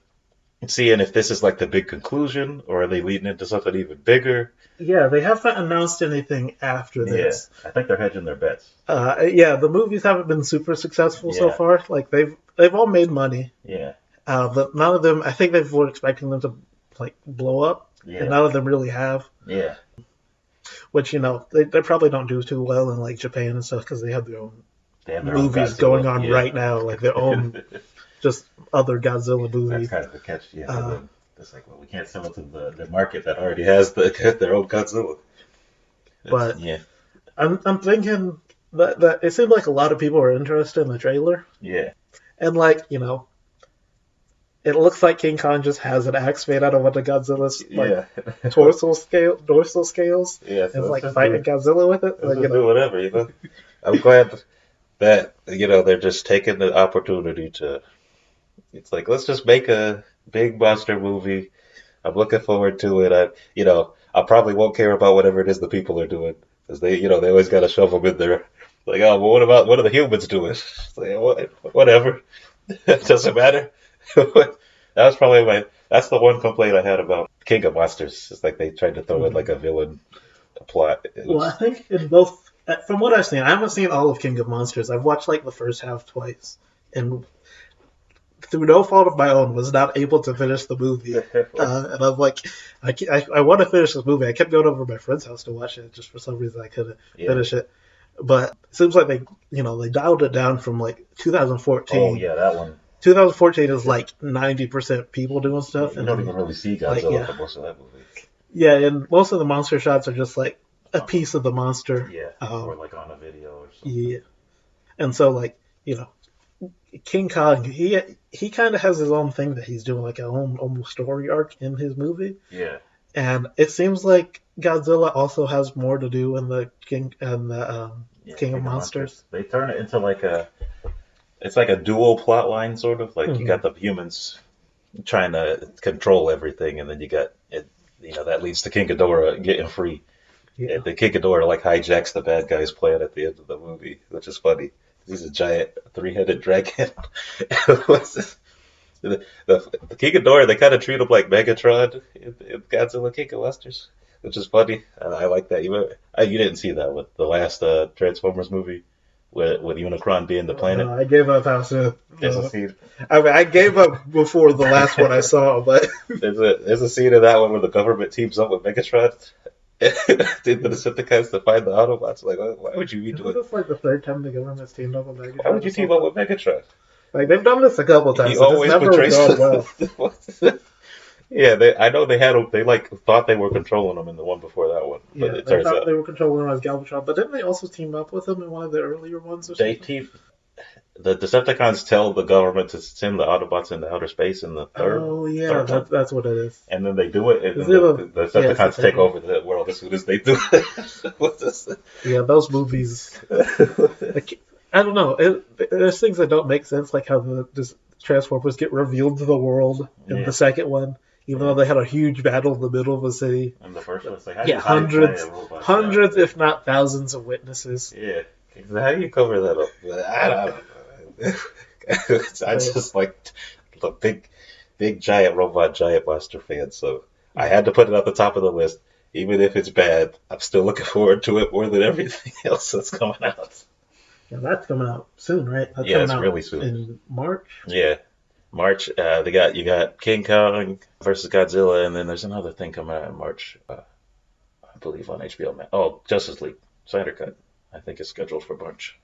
seeing if this is like the big conclusion or are they leading into something even bigger. Yeah, they haven't announced anything after Yeah, this. I think they're hedging their bets. Yeah, the movies haven't been super successful so Yeah, far. Like they've all made money, yeah, but none of them. I think they were expecting them to like blow up, and yeah, none of them really have. yeah. Which they probably don't do too well in like Japan and stuff because they have their own They have their own movies going Godzilla. on Yeah. right now, like their own just other Godzilla That's movies. kind of the catch. Yeah, it's like, well, we can't sell it to the market that already has their own Godzilla. But Yeah, I'm thinking that it seemed like a lot of people are interested in the trailer, yeah, and like it looks like King Kong just has an axe made out of one of Godzilla's like yeah, dorsal scales, yeah. and So like fighting Godzilla with it. let's Like just do whatever, you know. I'm glad that they're just taking the opportunity to. It's like, let's just make a big monster movie. I'm looking forward to it. I probably won't care about whatever it is the people are doing because they always got to shove them in there. Like, oh, well, what are the humans doing? It's like, whatever, it doesn't matter. That's the one complaint I had about King of Monsters. It's like they tried to throw in like a villain plot. Well, I think in both, from what I've seen, I haven't seen all of King of Monsters. I've watched like the first half twice, and through no fault of my own, was not able to finish the movie. And I'm like, I want to finish this movie. I kept going over to my friend's house to watch it, just for some reason I couldn't finish it. But it seems like they dialed it down from like 2014. Oh yeah, that one. 2014 is like 90% people doing stuff. You don't even really see Godzilla for most of that movie. Yeah, and most of the monster shots are just like a piece of the monster. Yeah, or like on a video or something. Yeah, and so like King Kong, he kind of has his own thing that he's doing, like a own almost story arc in his movie. Yeah, and it seems like Godzilla also has more to do in the King of Monsters. They turn it into it's like a dual plot line, sort of. Like you got the humans trying to control everything, and then you got it. That leads to King Ghidorah getting free. Yeah. The King Ghidorah like hijacks the bad guy's plan at the end of the movie, which is funny. He's a giant three-headed dragon. the King Ghidorah, they kind of treat him like Megatron in Godzilla King of Monsters, which is funny. I like that. You didn't see that with the last Transformers movie with Unicron being the planet. I gave up after. There's a scene. I mean, I gave up before the last one I saw, but there's a scene in that one where the government teams up with Megatron. The Decepticons to find the Autobots. Like, why would you be doing? This like the third time the government's teamed up with Megatron. Why would you team up with Megatron? Like they've done this a couple times. He always betrays well. Yeah, I know they had them. They thought they were controlling them in the one before that one, but it turns out they were controlling him as Galvatron. But didn't they also team up with him in one of the earlier ones? Or something? The Decepticons tell the government to send the Autobots into outer space in the third. Oh yeah, that's what it is. And then they do it, and then the Decepticons take over the world as soon as they do it. Yeah, those movies. I don't know. There's things that don't make sense, like how the Transformers get revealed to the world in the second one, even though they had a huge battle in the middle of the city. And the first one, it's like hundreds, if not thousands, of witnesses. Yeah. How do you cover that up? I don't know. I just like the big giant robot giant monster fan, so I had to put it at the top of the list. Even if it's bad, I'm still looking forward to it more than everything else that's coming out. Yeah, that's coming out soon, right? That's it's really soon. In March? Yeah. March, you got King Kong versus Godzilla, and then there's another thing coming out in March, I believe on HBO Max. Oh, Justice League, Snyder Cut. I think it's scheduled for March.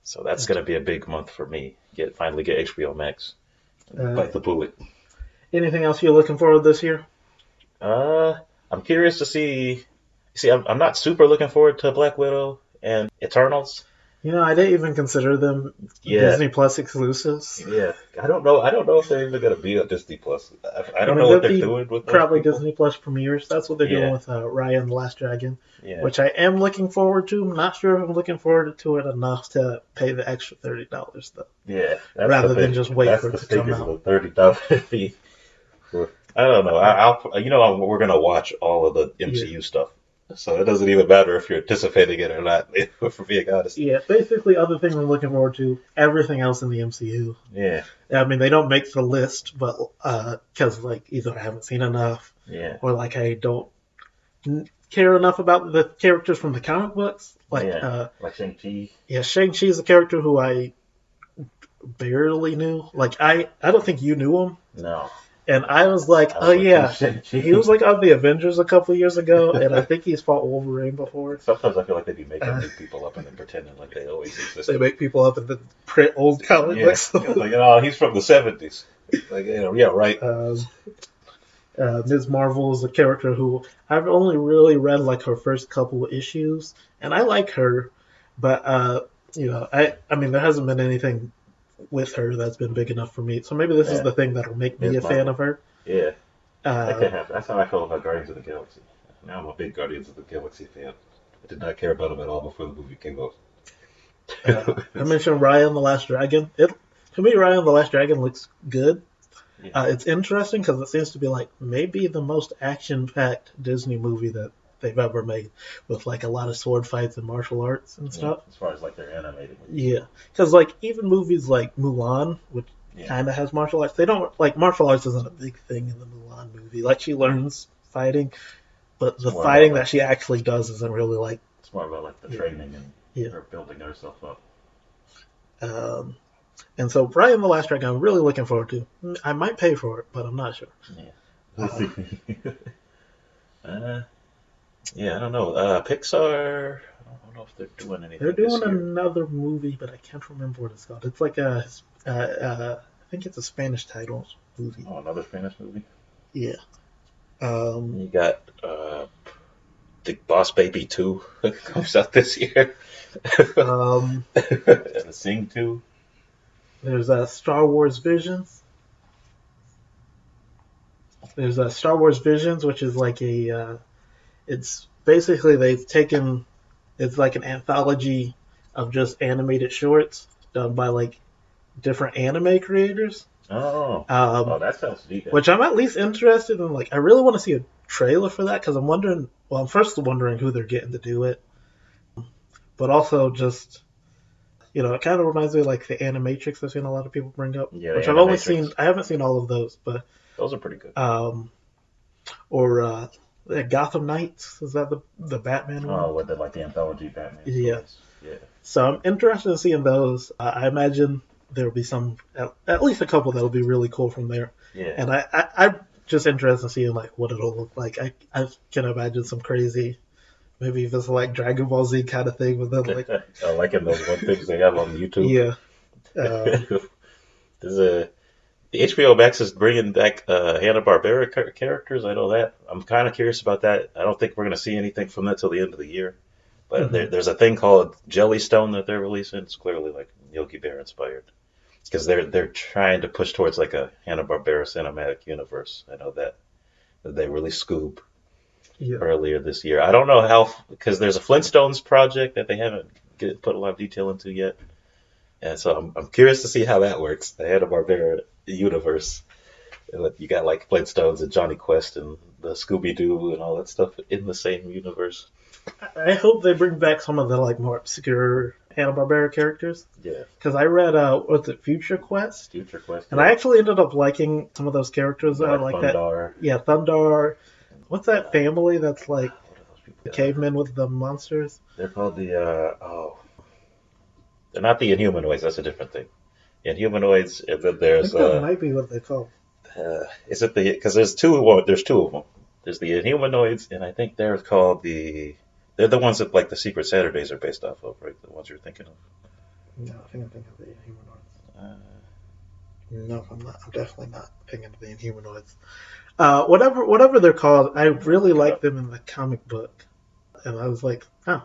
So that's going to be a big month for me. Finally get HBO Max. Bite the bullet. Anything else you're looking forward to this year? I'm curious to see. I'm not super looking forward to Black Widow and Eternals. I didn't even consider them Disney Plus exclusives. Yeah, I don't know if they're even going to be on Disney Plus. I don't know what they're doing with probably Disney Plus premieres. That's what they're doing with Raya and the Last Dragon, which I am looking forward to. I'm not sure if I'm looking forward to it enough to pay the extra $30 though. Yeah, rather than just wait for it to come out. The $30 fee. I don't know. We're going to watch all of the MCU stuff So it doesn't even matter if you're anticipating it or not, for being honest. Yeah, basically, other things I'm looking forward to, everything else in the MCU. Yeah, I mean, they don't make the list, but because like either I haven't seen enough, yeah, or like I don't care enough about the characters from the comic books. Like, yeah. Like Shang-Chi. yeah, Shang-Chi is a character who I barely knew. Like, I don't think you knew him. No. And I was like, I oh was like, yeah, who's Shang-Chi? he was like on the Avengers a couple years ago, and I think he's fought Wolverine before. Sometimes I feel like they be making new people up and then pretending like they always exist. They make people up in the print old comic Yeah, books. like, oh, he's from the 70s. Like, yeah, right. Ms. Marvel is a character who I've only really read like her first couple of issues, and I like her, but I mean, there hasn't been anything with her that's been big enough for me. So maybe this is the thing that'll make me Ms. a fan of her. Yeah, that can happen. That's how I felt about Guardians of the Galaxy. Now I'm a big Guardians of the Galaxy fan. I did not care about him at all before the movie came out. I mentioned Raya and the Last Dragon. To me, Raya and the Last Dragon looks good. Yeah. It's interesting because it seems to be like maybe the most action-packed Disney movie that they've ever made, with like a lot of sword fights and martial arts and stuff. As far as like their animated movies. Yeah, because like even movies like Mulan, which kind of has martial arts, they don't like martial arts isn't a big thing in the Mulan movie. Like she learns fighting, but the fighting that she actually does isn't really like. It's more about like the training and her building herself up. And so Raya and the Last Dragon, I'm really looking forward to. I might pay for it, but I'm not sure. Yeah. Yeah, I don't know. Pixar, I don't know if they're doing anything. They're doing another movie, but I can't remember what it's called. It's like I think it's a Spanish title movie. Oh, another Spanish movie? Yeah. You got the Boss Baby 2 comes out this year. And the Sing 2. There's Star Wars Visions. There's Star Wars Visions, which is like it's basically it's like an anthology of just animated shorts done by like different anime creators. Oh, that sounds neat. Which I'm at least interested in. Like, I really want to see a trailer for that because I'm wondering. Well, I'm first wondering who they're getting to do it, but also just. It kind of reminds me of like the Animatrix I've seen a lot of people bring up, which I've only seen. I haven't seen all of those, but those are pretty good. Or Gotham Knights, is that the Batman one? Oh, with the anthology Batman. Yeah. Stories. Yeah. So I'm interested in seeing those. I imagine there'll be some, at least a couple that'll be really cool from there. Yeah. And I'm just interested in seeing like what it'll look like. I can imagine some crazy. Maybe if it's like Dragon Ball Z kind of thing, but then like I like those one things they have on YouTube. Yeah. The HBO Max is bringing back Hanna-Barbera characters. I know that. I'm kind of curious about that. I don't think we're going to see anything from that till the end of the year. But there's a thing called Jellystone that they're releasing. It's clearly like Yogi Bear inspired. Because they're trying to push towards like a Hanna-Barbera cinematic universe. I know that. They released Scoob. Yeah. Earlier this year. I don't know how, because there's a Flintstones project that they haven't put a lot of detail into yet. And so I'm curious to see how that works, the Hanna-Barbera universe. You got like Flintstones and Johnny Quest and the Scooby-Doo and all that stuff in the same universe. I hope they bring back some of the like more obscure Hanna-Barbera characters. Yeah. Because I read, what's it, Future Quest? Future Quest. And I actually ended up liking some of those characters. Like Thundar. That. Yeah, Thundar. What's that family that's like the cavemen with the monsters? They're called they're not the Inhumanoids. That's a different thing. Inhumanoids, and then there's. I think that might be what they call. Is it because there's two of them. There's the Inhumanoids, and I think they're called they're the ones that like the Secret Saturdays are based off of, right? The ones you're thinking of. No, I think I'm thinking of the Inhumanoids. No, I'm not. I'm definitely not thinking of the Inhumanoids. Whatever they're called, I really like them in the comic book, and I was like, I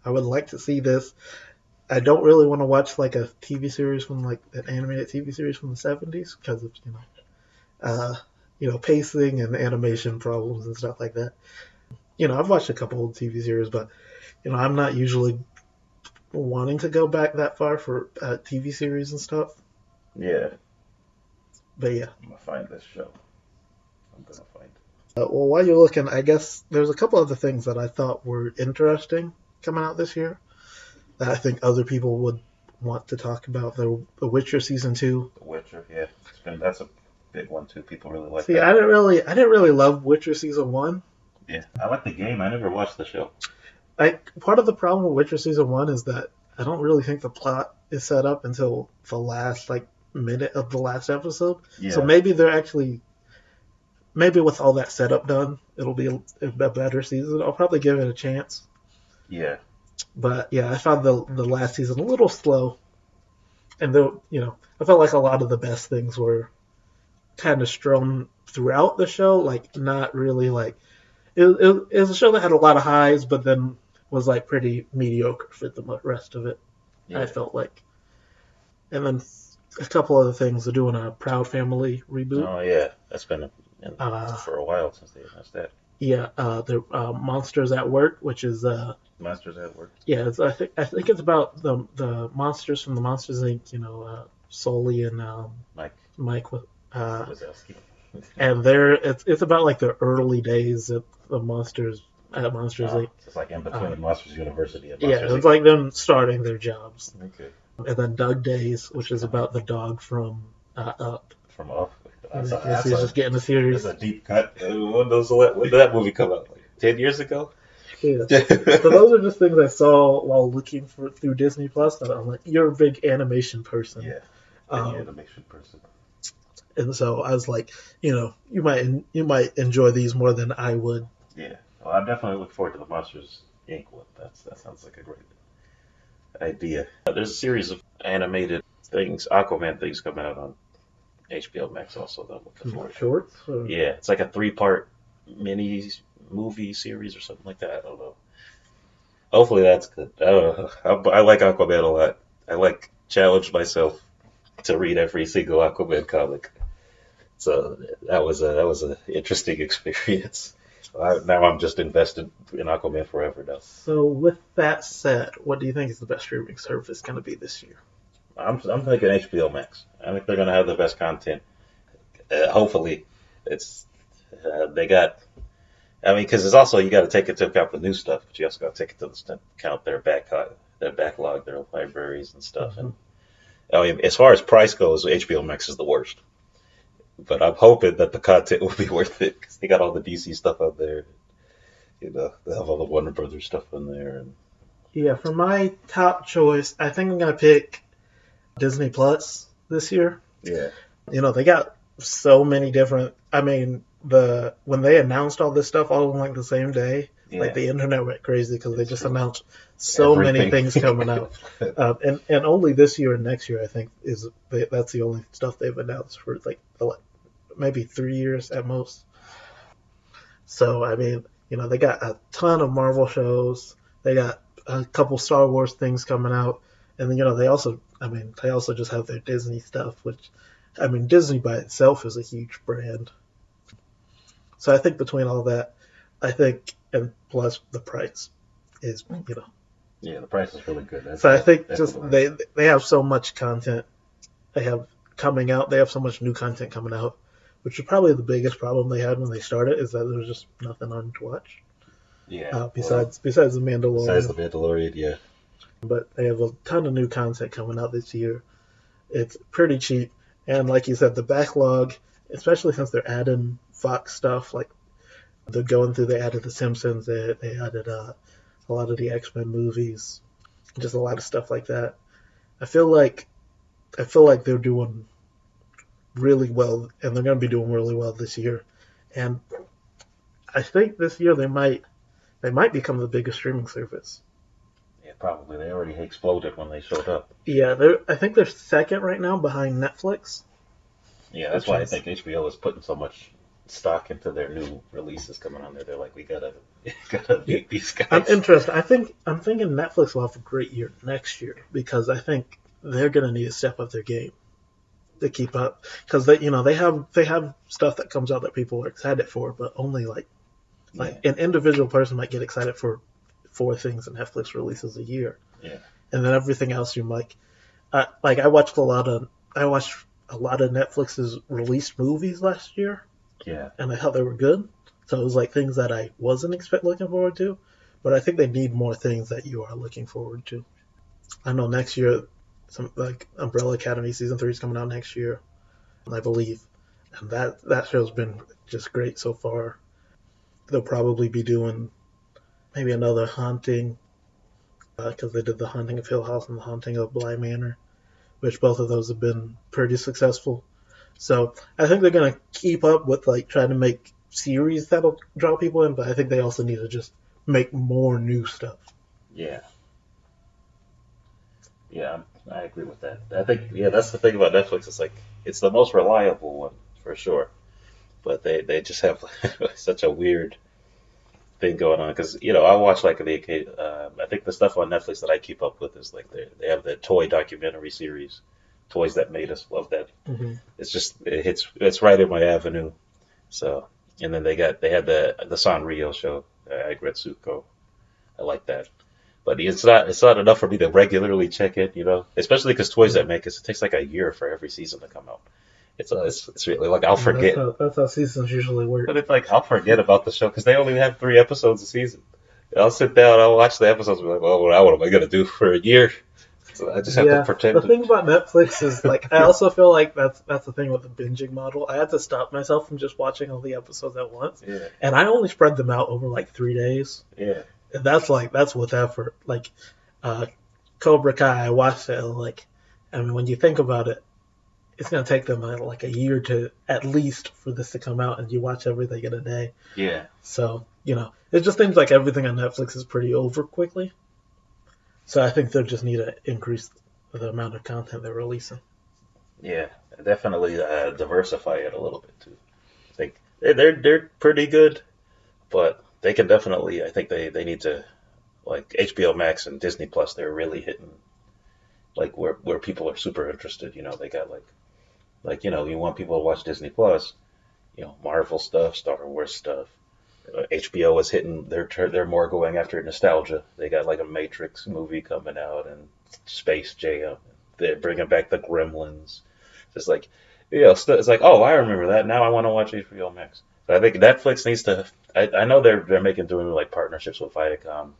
would like to see this. I don't really want to watch like a TV series from like an animated TV series from the 70s because of pacing and animation problems and stuff like that. I've watched a couple old TV series, but I'm not usually wanting to go back that far for TV series and stuff. Yeah. But yeah, I'm gonna find this show. I'm gonna find it. Well, while you're looking, I guess there's a couple other things that I thought were interesting coming out this year that I think other people would want to talk about. The Witcher season 2. The Witcher, yeah, that's a big one too. People really like See, that. I didn't really love Witcher season 1. Yeah, I like the game. I never watched the show. Part of the problem with Witcher season 1 is that I don't really think the plot is set up until the last minute of the last episode. Yeah. So maybe they're actually maybe with all that setup done, it'll be a better season. I'll probably give it a chance. Yeah. But yeah, I found the last season a little slow, and I felt like a lot of the best things were kind of strewn throughout the show, like not really like it was a show that had a lot of highs, but then was like pretty mediocre for the rest of it. Yeah. I felt like, and then a couple other things. They're doing a Proud Family reboot. Oh yeah, that's been for a while since they announced that. Yeah, the Monsters at Work, which is Monsters at Work. Yeah, I think it's about the monsters from the Monsters Inc. Sully and Mike Wazowski. And it's about like the early days of the Monsters at Monsters Inc. It's like in between Monsters University and Monsters Inc. It's like them starting their jobs. Okay. And then Doug Days, which is about the dog from Up. From Up. He's just getting a series. That's a deep cut. When did that movie come out? Like 10 years ago? Yeah. So those are just things I saw while looking through Disney Plus. That I'm like, you're a big animation person. Yeah, animation person. And so I was like, you might enjoy these more than I would. Yeah, well, I definitely look forward to the Monsters Inc. one. That sounds like a great idea. There's a series of animated things, Aquaman things coming out on HBO Max also. That I'm looking forward to. Shorts? Yeah, it's like a 3-part mini movie series or something like that. I don't know. Hopefully that's good. I don't know. I like Aquaman a lot. I challenged myself to read every single Aquaman comic. So that was an interesting experience. Now I'm just invested in Aquaman forever now. So with that said, what do you think is the best streaming service going to be this year? I'm thinking HBO Max. I think they're going to have the best content. Hopefully, they got. I mean, because it's also you got to take into account the new stuff, but you also got to take into account their backlog, their libraries and stuff. Mm-hmm. And I mean, as far as price goes, HBO Max is the worst. But I'm hoping that the content will be worth it because they got all the DC stuff on there. They have all the Warner Brothers stuff on there. And yeah, for my top choice, I think I'm gonna pick Disney Plus this year. Yeah, they got so many different. I mean, when they announced all this stuff all in like the same day, like the internet went crazy because they just announced many things coming out. And only this year and next year, I think, that's the only stuff they've announced for like maybe 3 years at most. So, I mean, they got a ton of Marvel shows. They got a couple Star Wars things coming out. And then, they also just have their Disney stuff, which, I mean, Disney by itself is a huge brand. So I think between all that, and plus the price is, Yeah, the price is really good. So I think just they have so much content they have coming out. They have so much new content coming out, which is probably the biggest problem they had when they started, is that there was just nothing on to watch. Yeah. Besides the Mandalorian. Besides the Mandalorian, yeah. But they have a ton of new content coming out this year. It's pretty cheap, and like you said, the backlog, especially since they're adding Fox stuff, like they're going through. They added The Simpsons. They added a lot of the X-Men movies, just a lot of stuff like that. I feel like they're doing really well, and they're going to be doing really well this year. And I think this year they might become the biggest streaming service. Yeah, probably. They already exploded when they showed up. Yeah, I think they're second right now behind Netflix. Yeah, that's why I think HBO is putting so much stock into their new releases coming on there. They're like, we gotta beat these guys. I'm interested. I'm thinking Netflix will have a great year next year, because I think they're gonna need to step up their game to keep up, because they have stuff that comes out that people are excited for, but only like an individual person might get excited for 4 things that Netflix releases a year. Yeah. And then everything else you like I watched a lot of Netflix's released movies last year. Yeah. And I thought they were good. So it was like things that I wasn't looking forward to, but I think they need more things that you are looking forward to. I know next year, some like Umbrella Academy season 3 is coming out next year, I believe, and that show's been just great so far. They'll probably be doing maybe another Haunting, because they did the Haunting of Hill House and the Haunting of Bly Manor, which both of those have been pretty successful. So I think they're gonna keep up with like trying to make series that'll draw people in, but I think they also need to just make more new stuff. Yeah. Yeah, I agree with that. I think, yeah, that's the thing about Netflix. It's like it's the most reliable one for sure, but they just have such a weird thing going on because I watch like I think the stuff on Netflix that I keep up with is like they have the toy documentary series, Toys That Made Us. Love that. Mm-hmm. It's right in my avenue. So, and then they had the Sanrio show, Agretsuko. I like that. But it's not enough for me to regularly check it, especially because Toys That Make Us, it takes like a year for every season to come out. It's really like I'll forget. That's how seasons usually work. But it's like I'll forget about the show because they only have 3 episodes a season. I'll sit down, I'll watch the episodes, and be like, well, now what am I gonna do for a year? So I just have to pretend. The thing about Netflix is like I also feel like that's the thing with the binging model. I had to stop myself from just watching all the episodes at once, and I only spread them out over like 3 days. Yeah, and that's with effort. Like Cobra Kai, I watched it. And like, I mean, when you think about it, it's gonna take them like a year to at least for this to come out, and you watch everything in a day. Yeah. So it just seems like everything on Netflix is pretty over quickly. So I think they just need to increase the amount of content they're releasing. Yeah, definitely diversify it a little bit too. I think they're pretty good, but they can definitely. I think they need to, like HBO Max and Disney Plus. They're really hitting like where people are super interested. They got like you want people to watch Disney Plus. Marvel stuff, Star Wars stuff. HBO is hitting. They're more going after nostalgia. They got like a Matrix movie coming out and Space Jam. They're bringing back the Gremlins. Just like it's like, oh, I remember that. Now I want to watch HBO Max. But I think Netflix needs to. I know they're doing like partnerships with Viacom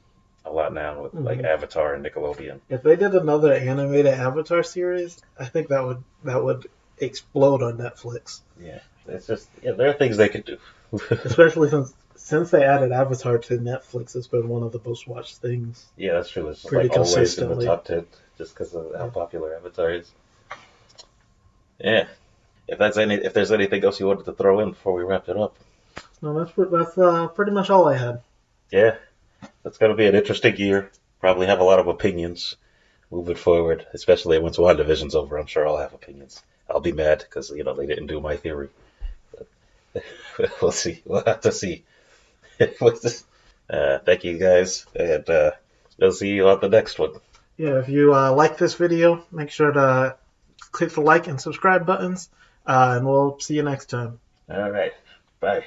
a lot now with like Avatar and Nickelodeon. If they did another animated Avatar series, I think that would explode on Netflix. Yeah, it's just there are things they could do. Especially since they added Avatar to Netflix, it's been one of the most watched things. Yeah, that's true. It's pretty like always in consistently. the top 10 just because of how popular Avatar is. Yeah. If there's anything else you wanted to throw in before we wrapped it up. No, that's pretty much all I had. Yeah. That's going to be an interesting year. Probably have a lot of opinions moving forward, especially once WandaVision's over. I'm sure I'll have opinions. I'll be mad because, they didn't do my theory. But we'll see. We'll have to see. Thank you guys, and we'll see you on the next one. Yeah, if you like this video, make sure to click the like and subscribe buttons, and we'll see you next time. All right. Bye.